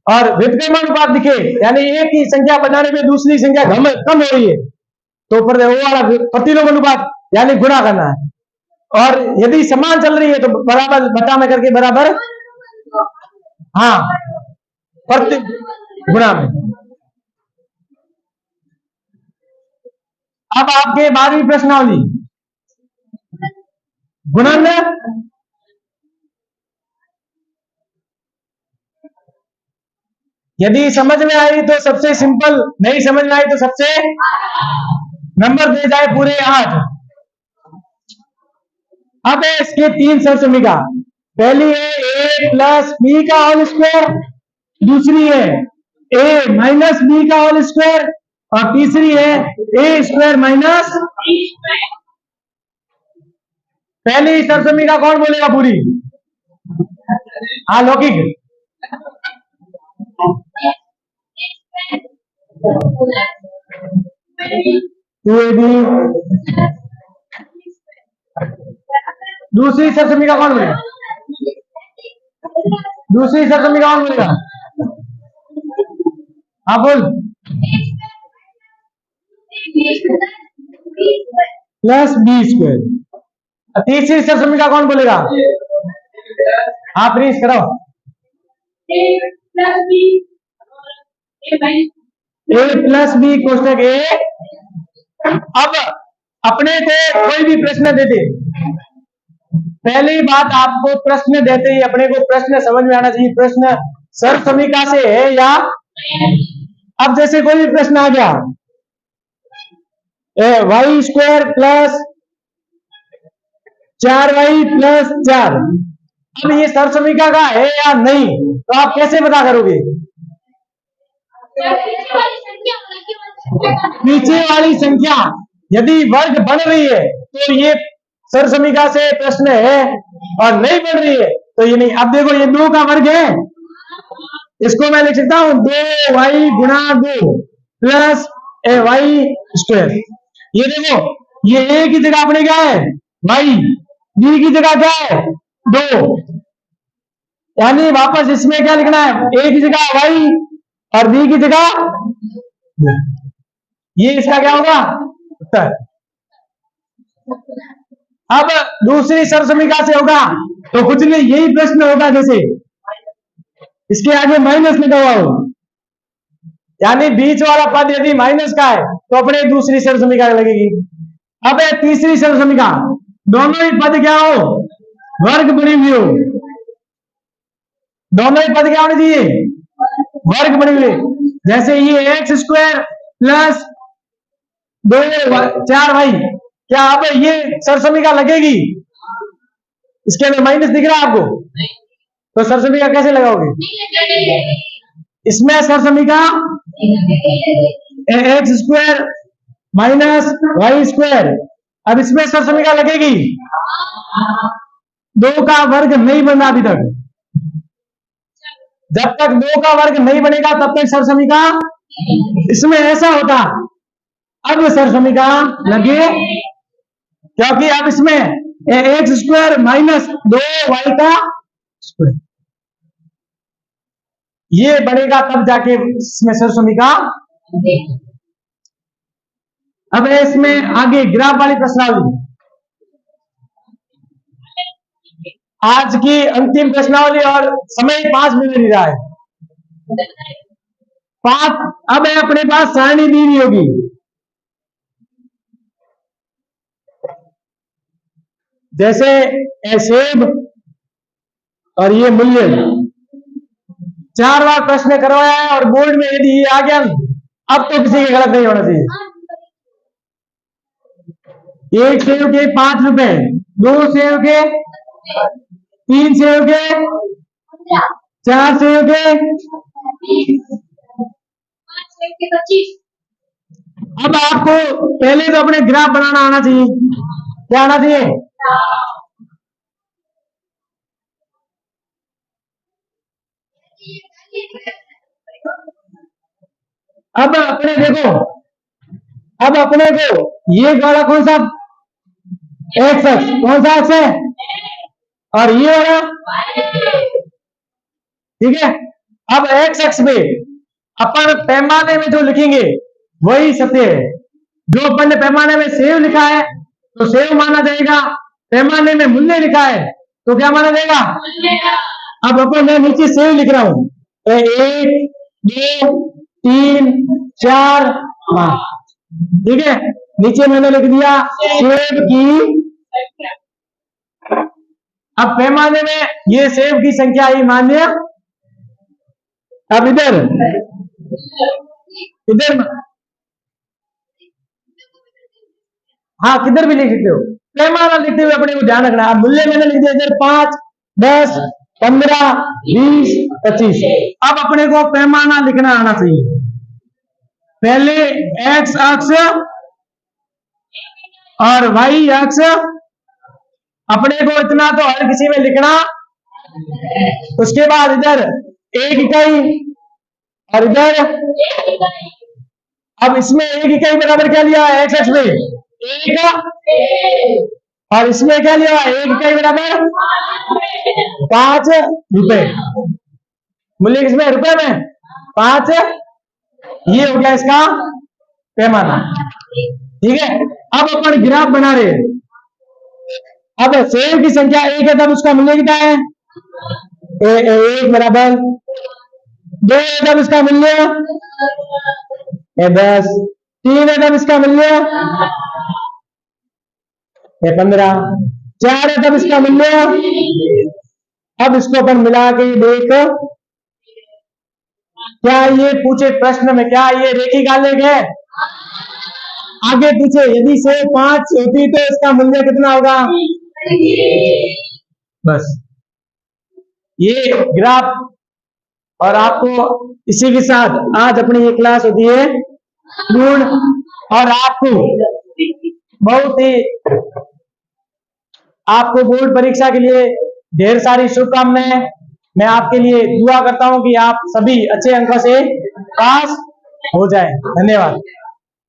और व्युत्क्रम अनुपात दिखे यानी एक की संख्या बढ़ाने में दूसरी संख्या कम हो रही है तो ऊपर वो वाला प्रतिलोम अनुपात यानी गुणा करना है, और यदि समान चल रही है तो बराबर बटा में करके बराबर, हाँ, प्रति गुणा में। अब आपके 12वीं प्रश्नावली गुणन, यदि समझ में आई तो सबसे सिंपल, नहीं समझ में आई तो सबसे नंबर दे जाए पूरे 8। अब है इसके 3 सरसमीका, पहली है a प्लस बी का होल स्क्वायर, दूसरी है a माइनस बी का होल स्क्वायर, और तीसरी है a स्क्वायर माइनस। पहली सरसमीका कौन बोलेगा पूरी? हाँ लौकिक। दूसरी सरसमीका कौन बोलेगा? दूसरी सरसमीका कौन बोलेगा? हाँ बोल। Plus B square. तीसरी सरसमीका कौन बोलेगा? हाँ प्लीज कराओ। ए प्लस बी कोष्टक ए। अब अपने से कोई भी प्रश्न देते, पहली बात आपको प्रश्न देते ही अपने को प्रश्न समझ में आना चाहिए, प्रश्न सरसमीका से है या। अब जैसे कोई भी प्रश्न आ गया, Y square plus 4y plus 4, अब ये सरसमीका का है या नहीं, तो आप कैसे पता करोगे? पीछे वाली संख्या यदि वर्ग बन रही है तो ये सरसमीका से प्रश्न है, और नहीं बन रही है तो ये नहीं। अब देखो ये 2 का वर्ग है, इसको मैं लिख सकता हूं 2y गुणा 2 प्लस वाई स्क्वायर। ये देखो ये a की जगह अपने क्या है? y, b की जगह क्या है? 2, यानी वापस इसमें क्या लिखना है? a की जगह y और b की जगह 2। ये इसका क्या होगा? उत्तर। अब दूसरी सरसमीका से होगा तो कुछ नहीं, यही प्रश्न होगा, जैसे इसके आगे माइनस लिखा हुआ हो, यानी बीच वाला पद यदि माइनस का है तो अपने दूसरी सरसमीका लगेगी। अब है तीसरी सरसमीका, दोनों ही पद क्या हो? वर्ग बनी हुई हो, दोनों ही पद क्या होने चाहिए? वर्ग बनी हुई। जैसे ये एक्स स्क्वायर प्लस 4y, क्या अब ये सरसमीका लगेगी? इसके अंदर माइनस दिख रहा है आपको, तो सरसमीका कैसे लगाओगे? इसमें सरसमीका x square minus y square, अब इसमें सरसमीका लगेगी? 2 का वर्ग नहीं बना अभी तक, जब तक 2 का वर्ग नहीं बनेगा तब तक सरसमीका, इसमें ऐसा होता अब सरसमीका लगे, क्योंकि अब इसमें एक्स स्क्वायर माइनस 2y का स्क्वायर ये बनेगा, तब जाके इसमें सरसमीका। अब इसमें आगे ग्राफ वाली प्रश्नावली, आज की अंतिम प्रश्नावली, और समय 5 मिनट ही रहा है। 5 अब है अपने पास सारणी दी हुई होगी, जैसे सेब और ये मूल्य, 4 बार प्रश्न करवाया है और बोर्ड में यदि ये आ गया अब तो किसी के गलत नहीं होना चाहिए। एक सेव के 5 रुपए, 2 सेव के, 3 सेव के, 4 सेव के, 25। अब आपको पहले तो अपने ग्राफ बनाना आना चाहिए। क्या आना चाहिए? अब अपने देखो, अब अपने को ये वाला कौन सा एक्स एक्स, कौन सा एक्स है, और ये वाला, ठीक है। अब एक्स एक्स पे अपन पैमाने में जो लिखेंगे वही सत्य है। जो अपन ने पैमाने में सेव लिखा है तो सेव माना जाएगा, पैमाने में मूल्य लिखा है तो क्या माना जाएगा? अब अपन मैं नीचे सेव लिख रहा हूं, 1 2 3 4 5, ठीक है। नीचे मैंने लिख दिया सेव की, अब पैमाने में ये सेव की संख्या ही मान्य। अब इधर इधर हाँ किधर भी लिख सकते हो, पैमाना लिखते हुए अपने को ध्यान रखना। अब मूल्य मैंने लिख दिया इधर 5 10 15 20 25। अब अपने को पैमाना लिखना आना चाहिए। पहले एक्स अक्ष और वाई अक्ष, अपने को इतना तो हर किसी में लिखना। उसके बाद इधर 1 इकाई और इधर, अब इसमें 1 इकाई बराबर क्या लिया है? एक्स एक्स में 1, और इसमें क्या लिया? 1 इकाई बराबर 5 रुपए। मूल्य किसमें? रुपए में 5। ये हो गया इसका पैमाना, ठीक है। अब अपन ग्राफ बना रहे हैं। अब सेव की संख्या 1 है तब उसका मूल्य कितना है? 1 बराबर 2 है तब इसका मूल्य 10, 3 है तब इसका मूल्य 15, 4 है तब इसका मूल्य। अब इसको अपन मिला के देख, क्या ये पूछे प्रश्न में, क्या ये रेखिक आलेख है? आगे पूछे यदि से 5 होती तो इसका मूल्य कितना होगा? बस ये ग्राफ। और आपको इसी के साथ आज अपनी ये क्लास होती है पूर्ण, और आपको बहुत ही, आपको बोर्ड परीक्षा के लिए ढेर सारी शुभकामनाएं। मैं आपके लिए दुआ करता हूं कि आप सभी अच्छे अंकों से पास हो जाएं। धन्यवाद।